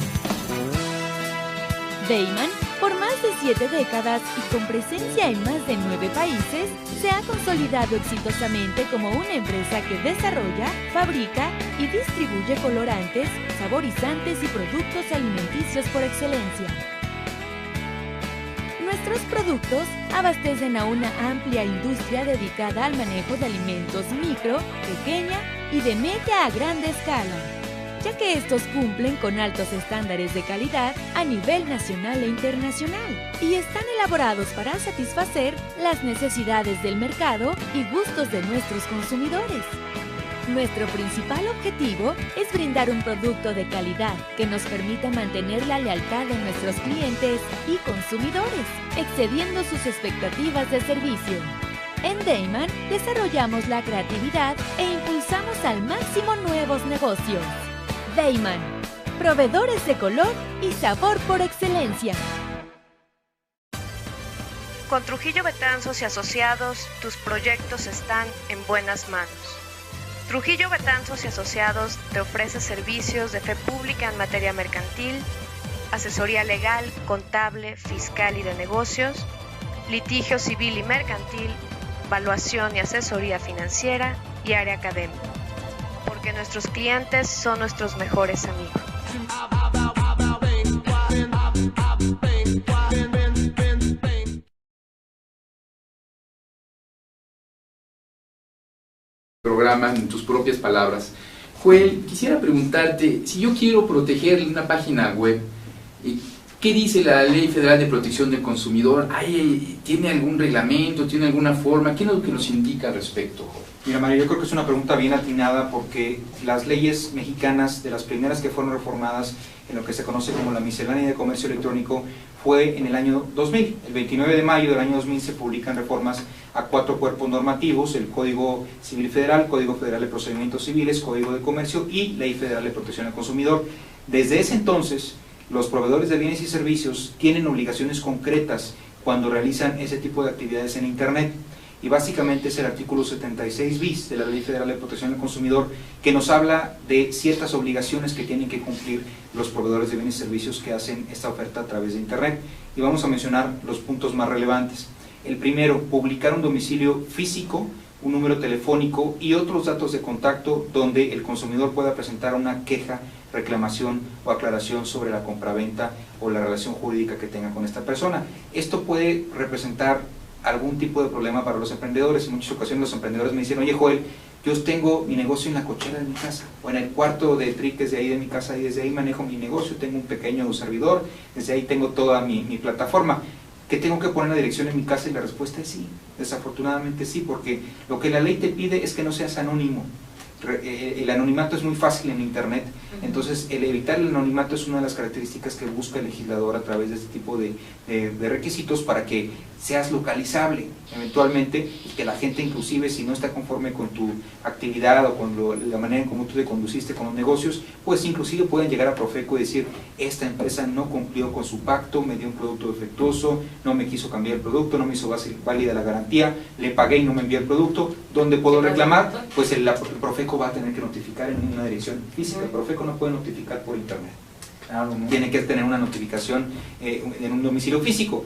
Speaker 4: Dayman, por más de 7 décadas y con presencia en más de 9 países, se ha consolidado exitosamente como una empresa que desarrolla, fabrica y distribuye colorantes, saborizantes y productos alimenticios por excelencia. Nuestros productos abastecen a una amplia industria dedicada al manejo de alimentos micro, pequeña y de media a grande escala, ya que estos cumplen con altos estándares de calidad a nivel nacional e internacional y están elaborados para satisfacer las necesidades del mercado y gustos de nuestros consumidores. Nuestro principal objetivo es brindar un producto de calidad que nos permita mantener la lealtad de nuestros clientes y consumidores, excediendo sus expectativas de servicio. En Dayman desarrollamos la creatividad e impulsamos al máximo nuevos negocios. Dayman, proveedores de color y sabor por excelencia.
Speaker 7: Con Trujillo Betanzos y Asociados, tus proyectos están en buenas manos. Trujillo Betanzos y Asociados te ofrece servicios de fe pública en materia mercantil, asesoría legal, contable, fiscal y de negocios, litigio civil y mercantil, valuación y asesoría financiera y área académica, porque nuestros clientes son nuestros mejores amigos.
Speaker 1: Programa en tus propias palabras. Joel, quisiera preguntarte, si yo quiero proteger una página web, ¿qué dice la Ley Federal de Protección del Consumidor? ¿Tiene algún reglamento? ¿Tiene alguna forma? ¿Qué es lo que nos indica al respecto?
Speaker 3: Mira, María, yo creo que es una pregunta bien atinada porque las leyes mexicanas, de las primeras que fueron reformadas en lo que se conoce como la Miscelánea de Comercio Electrónico, fue en el año 2000. El 29 de mayo del año 2000 se publican reformas a 4 cuerpos normativos: el Código Civil Federal, Código Federal de Procedimientos Civiles, Código de Comercio y Ley Federal de Protección al Consumidor. Desde ese entonces, los proveedores de bienes y servicios tienen obligaciones concretas cuando realizan ese tipo de actividades en Internet. Y básicamente es el artículo 76 bis de la Ley Federal de Protección al Consumidor que nos habla de ciertas obligaciones que tienen que cumplir los proveedores de bienes y servicios que hacen esta oferta a través de Internet. Y vamos a mencionar los puntos más relevantes. El primero, publicar un domicilio físico, un número telefónico y otros datos de contacto donde el consumidor pueda presentar una queja, reclamación o aclaración sobre la compraventa o la relación jurídica que tenga con esta persona. Esto puede representar algún tipo de problema para los emprendedores. En muchas ocasiones los emprendedores me dicen: oye, Joel, yo tengo mi negocio en la cochera de mi casa o en el cuarto de triques de ahí de mi casa y desde ahí manejo mi negocio, tengo un pequeño servidor, desde ahí tengo toda mi plataforma. ¿Qué tengo que poner en la dirección en mi casa? Y la respuesta es sí, desafortunadamente sí, porque lo que la ley te pide es que no seas anónimo. El anonimato es muy fácil en Internet Entonces, el evitar el anonimato es una de las características que busca el legislador a través de este tipo de requisitos para que seas localizable eventualmente, y que la gente, inclusive si no está conforme con tu actividad o con la manera en cómo tú te conduciste con los negocios, pues inclusive pueden llegar a Profeco y decir: esta empresa no cumplió con su pacto, me dio un producto defectuoso, no me quiso cambiar el producto, no me hizo válida la garantía, le pagué y no me envió el producto. ¿Dónde puedo reclamar? Pues el Profeco va a tener que notificar en una dirección física. El Profeco no puede notificar por internet. Claro, ¿no? Tiene que tener una notificación en un domicilio físico.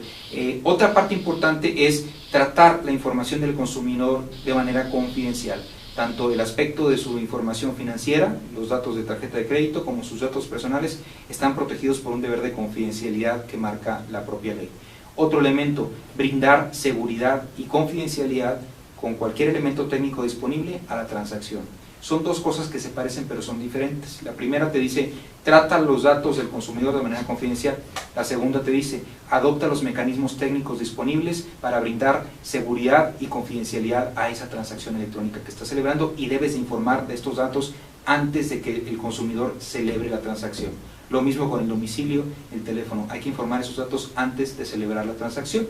Speaker 3: Otra parte importante es tratar la información del consumidor de manera confidencial, tanto el aspecto de su información financiera, los datos de tarjeta de crédito, como sus datos personales están protegidos por un deber de confidencialidad que marca la propia ley. Otro elemento: brindar seguridad y confidencialidad con cualquier elemento técnico disponible a la transacción. Son dos cosas que se parecen pero son diferentes. La primera te dice: trata los datos del consumidor de manera confidencial. La segunda te dice: adopta los mecanismos técnicos disponibles para brindar seguridad y confidencialidad a esa transacción electrónica que estás celebrando, y debes de informar de estos datos antes de que el consumidor celebre la transacción. Lo mismo con el domicilio, el teléfono. Hay que informar esos datos antes de celebrar la transacción.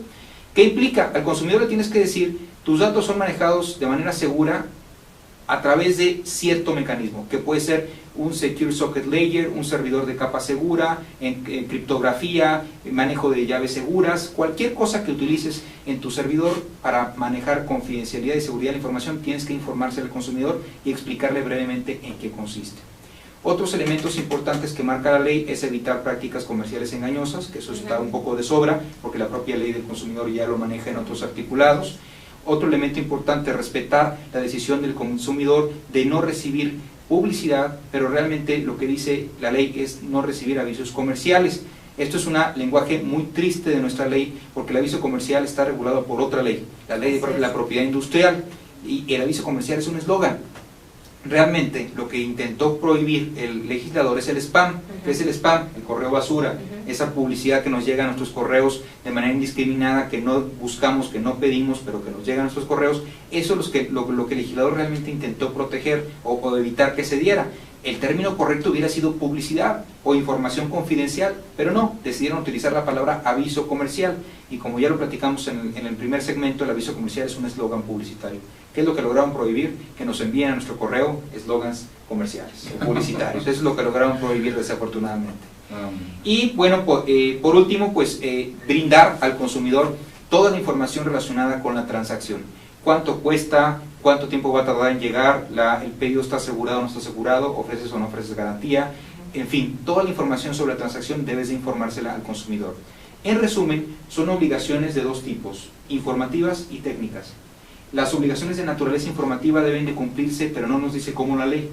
Speaker 3: ¿Qué implica? Al consumidor le tienes que decir: tus datos son manejados de manera segura a través de cierto mecanismo, que puede ser un Secure Socket Layer, un servidor de capa segura, en criptografía, manejo de llaves seguras, cualquier cosa que utilices en tu servidor para manejar confidencialidad y seguridad de la información, tienes que informarse al consumidor y explicarle brevemente en qué consiste. Otros elementos importantes que marca la ley es evitar prácticas comerciales engañosas, que eso está un poco de sobra, porque la propia ley del consumidor ya lo maneja en otros articulados. Otro elemento importante: respetar la decisión del consumidor de no recibir publicidad, pero realmente lo que dice la ley es no recibir avisos comerciales. Esto es un lenguaje muy triste de nuestra ley, porque el aviso comercial está regulado por otra ley, la ley de la propiedad industrial, y el aviso comercial es un eslogan. Realmente lo que intentó prohibir el legislador es el spam. ¿Qué es el spam? El correo basura, esa publicidad que nos llega a nuestros correos de manera indiscriminada, que no buscamos, que no pedimos, pero que nos llega a nuestros correos. Eso es lo que el legislador realmente intentó proteger o evitar que se diera. El término correcto hubiera sido publicidad o información confidencial, pero no, decidieron utilizar la palabra aviso comercial, y como ya lo platicamos en el primer segmento, el aviso comercial es un eslogan publicitario. ¿Qué es lo que lograron prohibir? Que nos envíen a nuestro correo eslogans comerciales o publicitarios. Eso es lo que lograron prohibir, desafortunadamente. Y bueno, por último, pues brindar al consumidor toda la información relacionada con la transacción. ¿Cuánto cuesta? ¿Cuánto tiempo va a tardar en llegar? ¿El pedido está asegurado o no está asegurado? ¿Ofreces o no ofreces garantía? En fin, toda la información sobre la transacción debes de informársela al consumidor. En resumen, son obligaciones de dos tipos: informativas y técnicas. Las obligaciones de naturaleza informativa deben de cumplirse, pero no nos dice cómo la ley.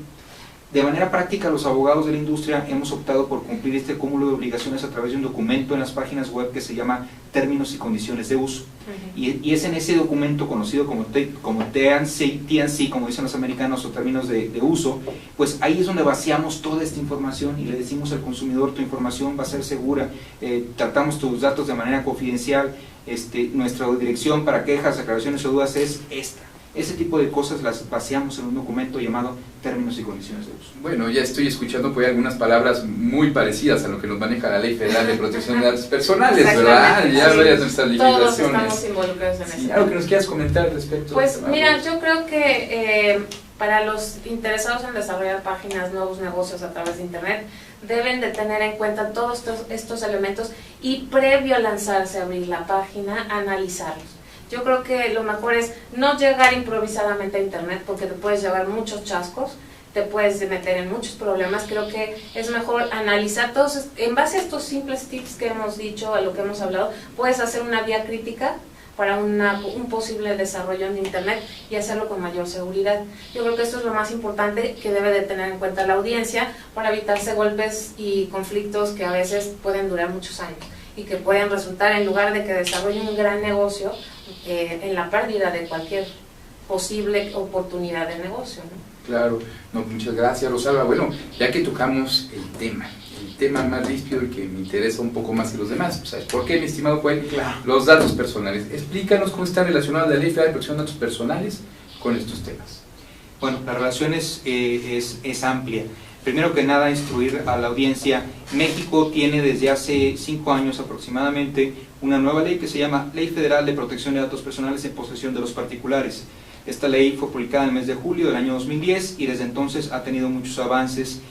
Speaker 3: De manera práctica, los abogados de la industria hemos optado por cumplir este cúmulo de obligaciones a través de un documento en las páginas web que se llama Términos y Condiciones de Uso. Y es en ese documento, conocido como TNC, como dicen los americanos, o términos de uso, pues ahí es donde vaciamos toda esta información y le decimos al consumidor: tu información va a ser segura, tratamos tus datos de manera confidencial, nuestra dirección para quejas, aclaraciones o dudas es esta. Ese tipo de cosas las vaciamos en un documento llamado Términos y Condiciones de Uso.
Speaker 1: Bueno, ya estoy escuchando por ahí algunas palabras muy parecidas a lo que nos maneja la Ley Federal de Protección de Datos Personales, ¿verdad? Ya varias nuestras legislaciones.
Speaker 2: Todos estamos involucrados en eso.
Speaker 1: ¿Algo que nos quieras comentar al respecto?
Speaker 2: Pues mira, yo creo que para los interesados en desarrollar páginas, nuevos negocios a través de internet, deben de tener en cuenta todos estos elementos, y previo a lanzarse a abrir la página, analizarlos. Yo creo que lo mejor es no llegar improvisadamente a internet, porque te puedes llevar muchos chascos, te puedes meter en muchos problemas. Creo que es mejor analizar todos, en base a estos simples tips que hemos dicho, a lo que hemos hablado, puedes hacer una vía crítica para un posible desarrollo en internet y hacerlo con mayor seguridad. Yo creo que esto es lo más importante que debe de tener en cuenta la audiencia, para evitarse golpes y conflictos que a veces pueden durar muchos años y que pueden resultar, en lugar de que desarrolle un gran negocio, en la pérdida de cualquier posible oportunidad de negocio, ¿no?
Speaker 1: Claro, no, muchas gracias, Rosalba. Bueno, ya que tocamos el tema más ríspido y que me interesa un poco más que los demás, ¿sabes por qué, mi estimado Joel? Claro. Los datos personales. Explícanos cómo está relacionada la Ley Federal de Protección de Datos Personales con estos temas.
Speaker 3: Bueno, la relación es amplia. Primero que nada, instruir a la audiencia. México tiene desde hace 5 años aproximadamente una nueva ley que se llama Ley Federal de Protección de Datos Personales en posesión de los particulares. Esta ley fue publicada en el mes de julio del año 2010 y desde entonces ha tenido muchos avances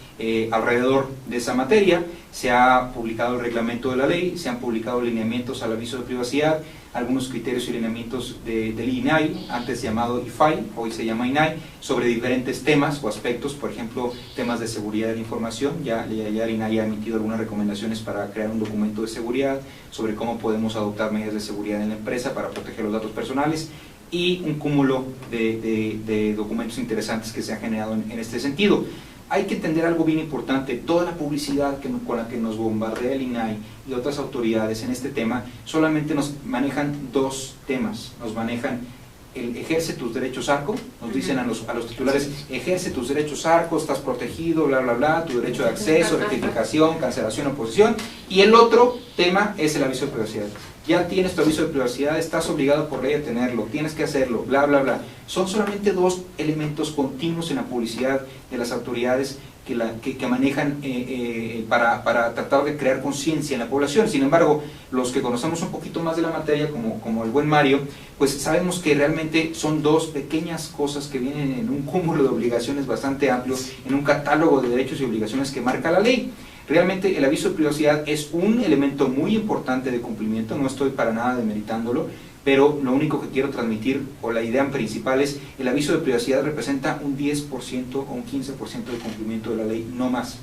Speaker 3: alrededor de esa materia. Se ha publicado el reglamento de la ley, se han publicado lineamientos al aviso de privacidad, algunos criterios y lineamientos del INAI, antes llamado IFAI, hoy se llama INAI, sobre diferentes temas o aspectos, por ejemplo, temas de seguridad de la información. Ya el INAI ha emitido algunas recomendaciones para crear un documento de seguridad, sobre cómo podemos adoptar medidas de seguridad en la empresa para proteger los datos personales, y un cúmulo de documentos interesantes que se han generado en este sentido. Hay que entender algo bien importante: toda la publicidad con la que nos bombardea el INAI y otras autoridades en este tema solamente nos manejan 2 temas. Nos manejan el ejerce tus derechos ARCO, nos dicen a los titulares, ejerce tus derechos ARCO, estás protegido, bla bla bla, tu derecho de acceso, rectificación, cancelación, oposición, y el otro tema es el aviso de privacidad. Ya tienes tu aviso de privacidad, estás obligado por ley a tenerlo, tienes que hacerlo, bla bla bla. Son solamente 2 elementos continuos en la publicidad de las autoridades que manejan para tratar de crear conciencia en la población. Sin embargo, los que conocemos un poquito más de la materia, como el buen Mario, pues sabemos que realmente son 2 pequeñas cosas que vienen en un cúmulo de obligaciones bastante amplio, en un catálogo de derechos y obligaciones que marca la ley. Realmente el aviso de privacidad es un elemento muy importante de cumplimiento, no estoy para nada demeritándolo, pero lo único que quiero transmitir, o la idea principal, es el aviso de privacidad representa un 10% o un 15% de cumplimiento de la ley, no más.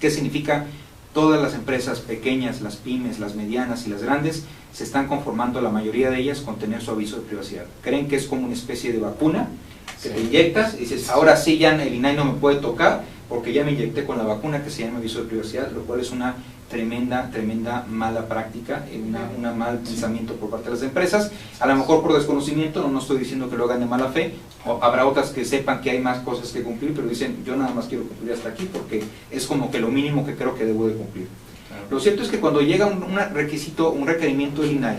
Speaker 3: ¿Qué significa? Todas las empresas pequeñas, las pymes, las medianas y las grandes, se están conformando, la mayoría de ellas, con tener su aviso de privacidad. Creen que es como una especie de vacuna, que te inyectas y dices, ahora sí ya el INAI no me puede tocar, porque ya me inyecté con la vacuna que se llama aviso de privacidad, lo cual es una tremenda mala práctica, un mal pensamiento por parte de las empresas, a lo mejor por desconocimiento, no estoy diciendo que lo hagan de mala fe, o habrá otras que sepan que hay más cosas que cumplir, pero dicen, yo nada más quiero cumplir hasta aquí, porque es como que lo mínimo que creo que debo de cumplir. Lo cierto es que cuando llega un requerimiento del INAI,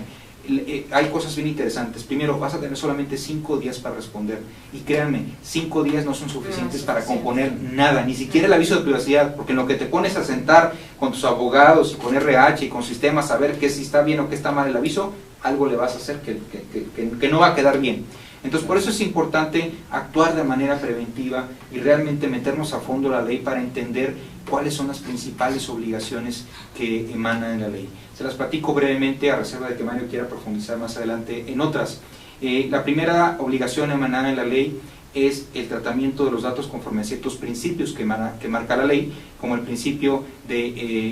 Speaker 3: hay cosas bien interesantes. Primero, vas a tener solamente 5 días para responder, y créanme, 5 días no son suficientes para componer nada, ni siquiera el aviso de privacidad, porque en lo que te pones a sentar con tus abogados y con RH y con sistemas a ver que si está bien o que está mal el aviso, algo le vas a hacer que no va a quedar bien. Entonces, por eso es importante actuar de manera preventiva y realmente meternos a fondo la ley para entender cuáles son las principales obligaciones que emanan en la ley. Se las platico brevemente, a reserva de que Mario quiera profundizar más adelante en otras. La primera obligación emanada en la ley es el tratamiento de los datos conforme a ciertos principios que marca la ley, como el principio de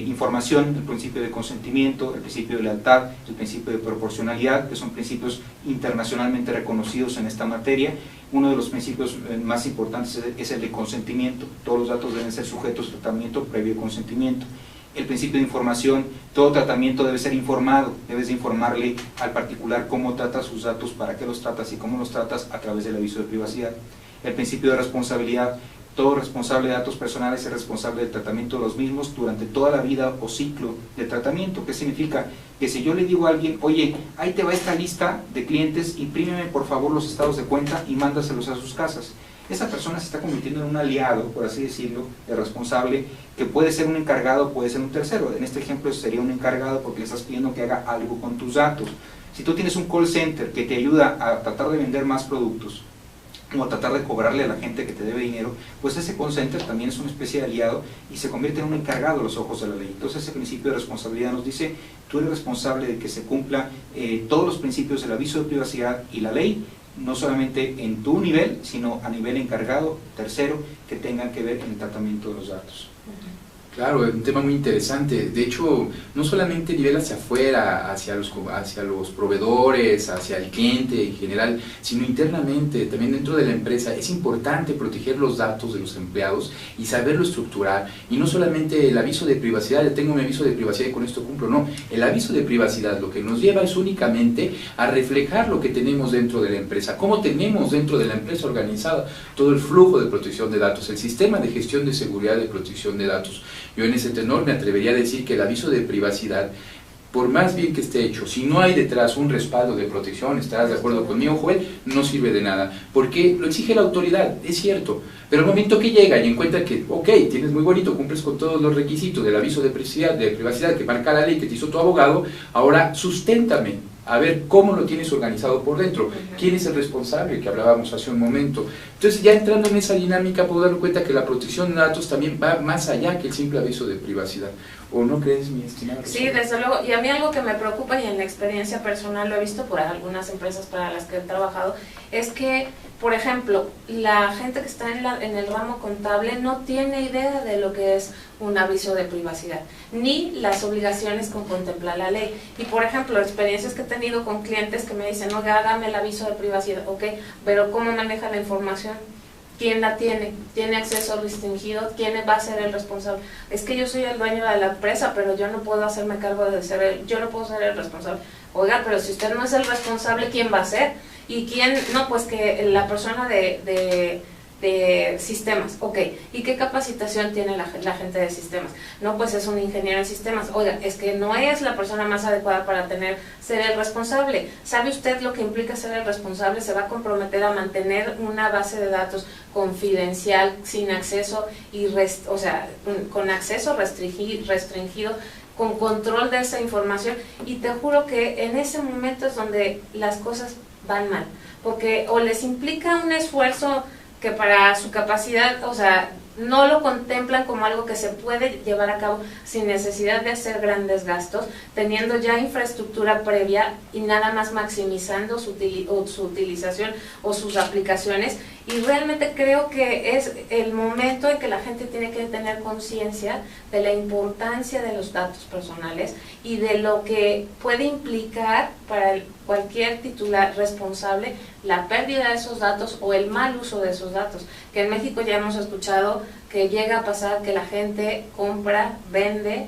Speaker 3: información, el principio de consentimiento, el principio de lealtad, el principio de proporcionalidad, que son principios internacionalmente reconocidos en esta materia. Uno de los principios más importantes es el de consentimiento. Todos los datos deben ser sujetos a tratamiento previo consentimiento. El principio de información: todo tratamiento debe ser informado, debes de informarle al particular cómo tratas sus datos, para qué los tratas y cómo los tratas a través del aviso de privacidad. El principio de responsabilidad: todo responsable de datos personales es responsable del tratamiento de los mismos durante toda la vida o ciclo de tratamiento. ¿Qué significa? Que si yo le digo a alguien, oye, ahí te va esta lista de clientes, imprímeme por favor los estados de cuenta y mándaselos a sus casas, esa persona se está convirtiendo en un aliado, por así decirlo, de responsable, que puede ser un encargado, puede ser un tercero. En este ejemplo sería un encargado porque le estás pidiendo que haga algo con tus datos. Si tú tienes un call center que te ayuda a tratar de vender más productos, o a tratar de cobrarle a la gente que te debe dinero, pues ese call center también es una especie de aliado y se convierte en un encargado a los ojos de la ley. Entonces ese principio de responsabilidad nos dice, tú eres responsable de que se cumpla todos los principios del aviso de privacidad y la ley, no solamente en tu nivel, sino a nivel encargado, tercero, que tengan que ver en el tratamiento de los datos.
Speaker 1: Claro, es un tema muy interesante. De hecho, no solamente a nivel hacia afuera, hacia los proveedores, hacia el cliente en general, sino internamente, también dentro de la empresa. Es importante proteger los datos de los empleados y saberlo estructurar. Y no solamente el aviso de privacidad, ya tengo mi aviso de privacidad y con esto cumplo. No, el aviso de privacidad lo que nos lleva es únicamente a reflejar lo que tenemos dentro de la empresa, cómo tenemos dentro de la empresa organizada todo el flujo de protección de datos, el sistema de gestión de seguridad de protección de datos. Yo en ese tenor me atrevería a decir que el aviso de privacidad por más bien que esté hecho, si no hay detrás un respaldo de protección, estarás de acuerdo conmigo, Joel, no sirve de nada, porque lo exige la autoridad, es cierto, pero el momento que llega y encuentra que, ok, tienes muy bonito, cumples con todos los requisitos del aviso de privacidad que marca la ley que te hizo tu abogado, ahora susténtame, a ver cómo lo tienes organizado por dentro, quién es el responsable que hablábamos hace un momento. Entonces, ya entrando en esa dinámica, puedo darme cuenta que la protección de datos también va más allá que el simple aviso de privacidad. ¿O no crees, mi estimada?
Speaker 2: Sí, desde luego, y a mí algo que me preocupa, y en la experiencia personal lo he visto por algunas empresas para las que he trabajado, es que, por ejemplo, la gente que está en el ramo contable no tiene idea de lo que es un aviso de privacidad, ni las obligaciones que contempla la ley. Y por ejemplo, experiencias que he tenido con clientes que me dicen, oiga, hágame el aviso de privacidad, ok, pero ¿cómo maneja la información? ¿Quién la tiene? ¿Tiene acceso restringido? ¿Quién va a ser el responsable? Es que yo soy el dueño de la empresa, pero yo no puedo hacerme cargo de yo no puedo ser el responsable. Oiga, pero si usted no es el responsable, ¿quién va a ser? ¿Y quién? No, pues que la persona de sistemas, ok, ¿y qué capacitación tiene la gente de sistemas? No, pues es un ingeniero en sistemas. Oiga, es que no es la persona más adecuada para ser el responsable. ¿Sabe usted lo que implica ser el responsable? Se va a comprometer a mantener una base de datos confidencial, sin acceso, con acceso restringido, con control de esa información, y te juro que en ese momento es donde las cosas van mal, porque o les implica un esfuerzo que para su capacidad, o sea, no lo contemplan como algo que se puede llevar a cabo sin necesidad de hacer grandes gastos, teniendo ya infraestructura previa y nada más maximizando su utilización o sus aplicaciones. Y realmente creo que es el momento en que la gente tiene que tener conciencia de la importancia de los datos personales y de lo que puede implicar para cualquier titular responsable la pérdida de esos datos o el mal uso de esos datos. Que en México ya hemos escuchado que llega a pasar que la gente compra, vende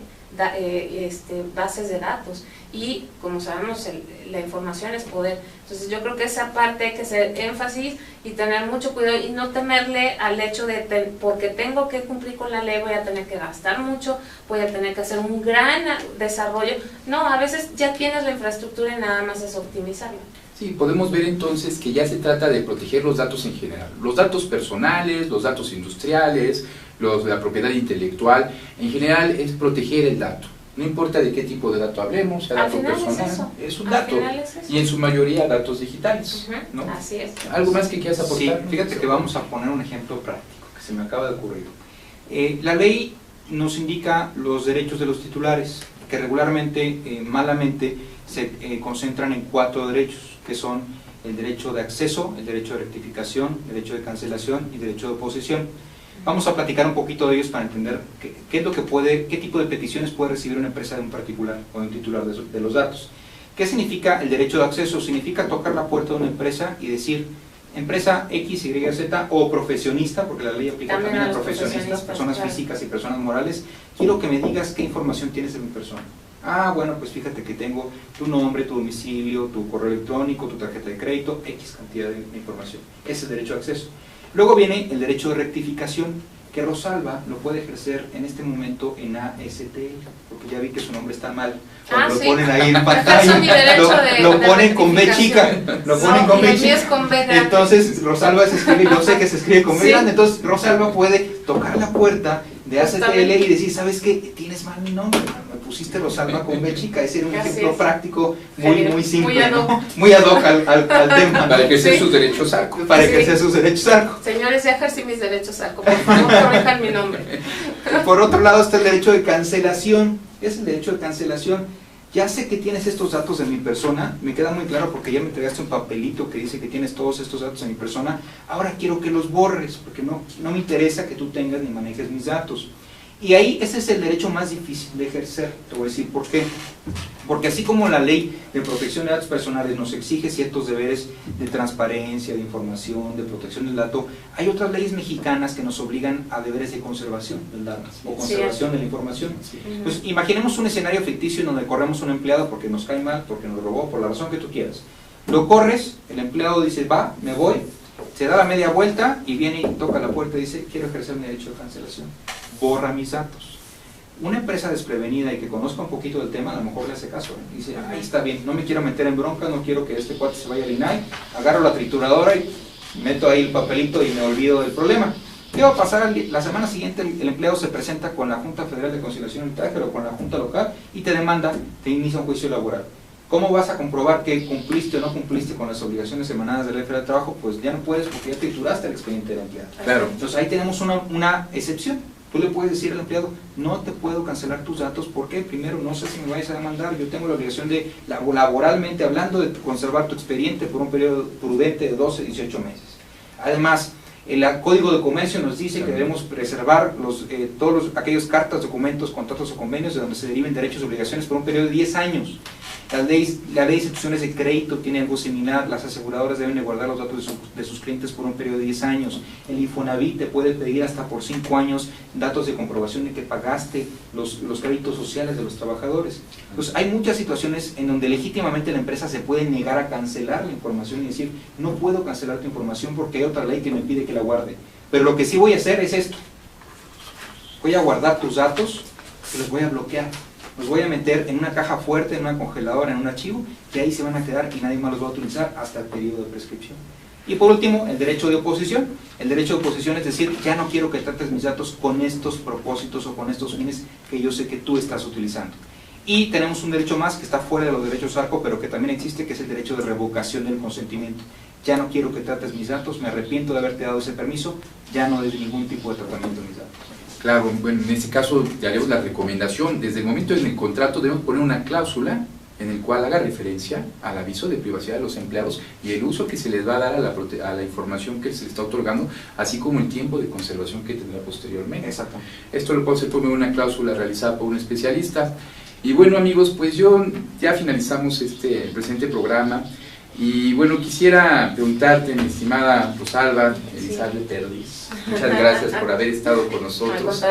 Speaker 2: bases de datos, y como sabemos la información es poder. Entonces yo creo que esa parte hay que hacer énfasis y tener mucho cuidado y no temerle al hecho de porque tengo que cumplir con la ley voy a tener que gastar mucho, voy a tener que hacer un gran desarrollo. No, a veces ya tienes la infraestructura y nada más es optimizarla.
Speaker 1: Sí, podemos ver entonces que ya se trata de proteger los datos en general, los datos personales, los datos industriales, los de la propiedad intelectual, en general es proteger el dato. No importa de qué tipo de dato hablemos, sea dato personal, es un dato, y en su mayoría datos digitales, ¿no?
Speaker 2: Así es.
Speaker 1: ¿Algo más que quieras aportar?
Speaker 3: Sí, fíjate que vamos a poner un ejemplo práctico que se me acaba de ocurrir. La ley nos indica los derechos de los titulares, que regularmente, malamente, se concentran en 4 derechos, que son el derecho de acceso, el derecho de rectificación, el derecho de cancelación y el derecho de oposición. Vamos a platicar un poquito de ellos para entender qué es lo que qué tipo de peticiones puede recibir una empresa de un particular o de un titular de los datos. ¿Qué significa el derecho de acceso? Significa tocar la puerta de una empresa y decir, empresa X, Y, Z o profesionista, porque la ley aplica también a profesionistas, personas físicas y personas morales. Quiero que me digas qué información tienes de mi persona. Ah, bueno, pues fíjate que tengo tu nombre, tu domicilio, tu correo electrónico, tu tarjeta de crédito, X cantidad de información. Ese es el derecho de acceso. Luego viene el derecho de rectificación, que Rosalba lo puede ejercer en este momento en ASTL, porque ya vi que su nombre está mal. Cuando lo ponen ahí en pantalla, lo ponen con B chica, lo ponen con B chica. Entonces Rosalba se escribe, yo sé que se escribe con B grande, entonces Rosalba puede tocar la puerta de ASTL y decir, ¿sabes qué? Tienes mal mi nombre, me pusiste Rosalba con B chica. Ese era un ejemplo práctico muy simple, muy ad hoc al tema.
Speaker 1: Para ejercer sus derechos ARCO.
Speaker 3: Para ejercer sus derechos ARCO.
Speaker 2: Señores, ya ejercí mis derechos ARCO, por favor, corrijan mi nombre.
Speaker 3: Por otro lado está el derecho de cancelación. ¿Qué es el derecho de cancelación? Ya sé que tienes estos datos de mi persona, me queda muy claro porque ya me entregaste un papelito que dice que tienes todos estos datos de mi persona, ahora quiero que los borres, porque no me interesa que tú tengas ni manejes mis datos. Y ahí ese es el derecho más difícil de ejercer, te voy a decir por qué. Porque así como la ley de protección de datos personales nos exige ciertos deberes de transparencia, de información, de protección del dato, hay otras leyes mexicanas que nos obligan a deberes de conservación del dato o conservación de la información. Pues imaginemos un escenario ficticio en donde corremos a un empleado porque nos cae mal, porque nos robó, por la razón que tú quieras. Lo corres, el empleado dice, va, me voy, se da la media vuelta y viene y toca la puerta y dice, quiero ejercer mi derecho de cancelación. Borra mis datos. Una empresa desprevenida y que conozca un poquito del tema, a lo mejor le hace caso, ¿eh? Dice, ahí está bien, no me quiero meter en bronca, no quiero que este cuate se vaya al INAI, agarro la trituradora y meto ahí el papelito y me olvido del problema. ¿Qué va a pasar? La semana siguiente el empleado se presenta con la Junta Federal de Conciliación y Arbitraje o con la Junta Local y te demanda, te inicia un juicio laboral. ¿Cómo vas a comprobar que cumpliste o no cumpliste con las obligaciones emanadas de la Ley Federal de Trabajo? Pues ya no puedes porque ya trituraste el expediente del empleado.
Speaker 1: Claro.
Speaker 3: Entonces ahí tenemos una excepción. Tú le puedes decir al empleado, no te puedo cancelar tus datos porque primero no sé si me vayas a demandar, yo tengo la obligación de, laboralmente hablando, de conservar tu expediente por un periodo prudente de 12 a 18 meses. Además, el Código de Comercio nos dice que debemos preservar aquellos cartas, documentos, contratos o convenios de donde se deriven derechos y obligaciones por un periodo de 10 años. La ley de instituciones de crédito tiene algo similar, las aseguradoras deben de guardar los datos de sus clientes por un periodo de 10 años. El Infonavit te puede pedir hasta por 5 años datos de comprobación de que pagaste los créditos sociales de los trabajadores. Entonces hay muchas situaciones en donde legítimamente la empresa se puede negar a cancelar la información y decir, no puedo cancelar tu información porque hay otra ley que me pide que la guarde. Pero lo que sí voy a hacer es esto, voy a guardar tus datos y los voy a bloquear. Los voy a meter en una caja fuerte, en una congeladora, en un archivo, que ahí se van a quedar y nadie más los va a utilizar hasta el periodo de prescripción. Y por último, el derecho de oposición. El derecho de oposición es decir, ya no quiero que trates mis datos con estos propósitos o con estos fines que yo sé que tú estás utilizando. Y tenemos un derecho más que está fuera de los derechos ARCO, pero que también existe, que es el derecho de revocación del consentimiento. Ya no quiero que trates mis datos, me arrepiento de haberte dado ese permiso, ya no des ningún tipo de tratamiento de mis datos.
Speaker 1: Claro, bueno, en este caso ya haremos la recomendación, desde el momento en el contrato debemos poner una cláusula en el cual haga referencia al aviso de privacidad de los empleados y el uso que se les va a dar a la información que se les está otorgando, así como el tiempo de conservación que tendrá posteriormente.
Speaker 3: Exacto.
Speaker 1: Esto lo puede ser por una cláusula realizada por un especialista. Y bueno, amigos, pues ya finalizamos el presente programa. Y bueno, quisiera preguntarte, mi estimada Rosalba Elizalde Perdiz, muchas gracias por haber estado con nosotros,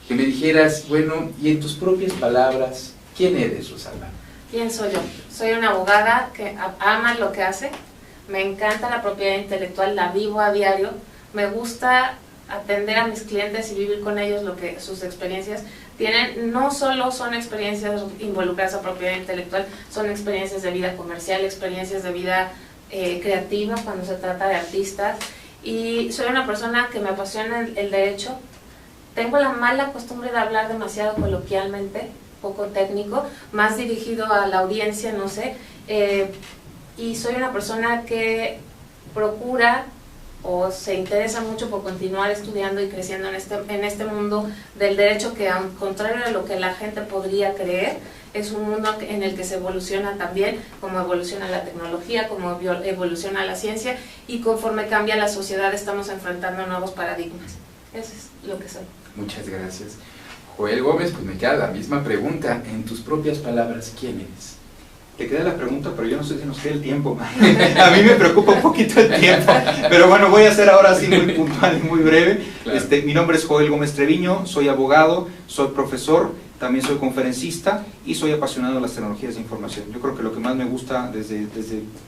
Speaker 1: que me dijeras, bueno, y en tus propias palabras, ¿quién eres, Rosalba?
Speaker 2: ¿Quién soy yo? Soy una abogada que ama lo que hace, me encanta la propiedad intelectual, la vivo a diario, me gusta atender a mis clientes y vivir con ellos sus experiencias tienen. No solo son experiencias involucradas a propiedad intelectual, son experiencias de vida comercial, experiencias de vida creativa cuando se trata de artistas, y soy una persona que me apasiona el derecho. Tengo la mala costumbre de hablar demasiado coloquialmente, poco técnico, más dirigido a la audiencia, no sé, y soy una persona que procura o se interesa mucho por continuar estudiando y creciendo en este mundo del derecho, que al contrario de lo que la gente podría creer, es un mundo en el que se evoluciona también, como evoluciona la tecnología, como evoluciona la ciencia, y conforme cambia la sociedad estamos enfrentando nuevos paradigmas. Eso es lo que soy.
Speaker 1: Muchas gracias. Joel Gómez, pues me queda la misma pregunta, en tus propias palabras, ¿quién eres?
Speaker 3: Te queda la pregunta, pero yo no sé si nos queda el tiempo. A mí me preocupa un poquito el tiempo, pero bueno, voy a hacer ahora sí muy puntual y muy breve. Claro. Mi nombre es Joel Gómez Treviño, soy abogado, soy profesor, también soy conferencista y soy apasionado de las tecnologías de información. Yo creo que lo que más me gusta desde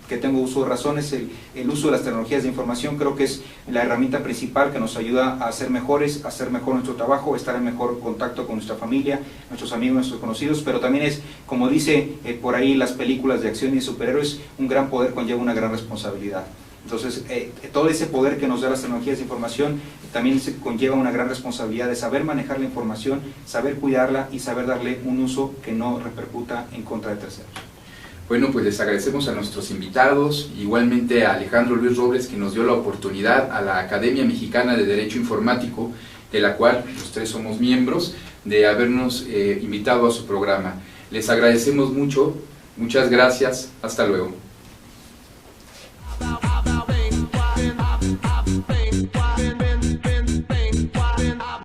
Speaker 3: que tengo uso de razón es el uso de las tecnologías de información. Creo que es la herramienta principal que nos ayuda a ser mejores, a hacer mejor nuestro trabajo, estar en mejor contacto con nuestra familia, nuestros amigos, nuestros conocidos, pero también es, como dice por ahí las películas de acción y de superhéroes, un gran poder conlleva una gran responsabilidad. Entonces, todo ese poder que nos da las tecnologías de información también conlleva una gran responsabilidad de saber manejar la información, saber cuidarla y saber darle un uso que no repercuta en contra de terceros.
Speaker 1: Bueno, pues les agradecemos a nuestros invitados, igualmente a Alejandro Luis Robles, que nos dio la oportunidad, a la Academia Mexicana de Derecho Informático, de la cual los tres somos miembros, de habernos invitado a su programa. Les agradecemos mucho, muchas gracias, hasta luego.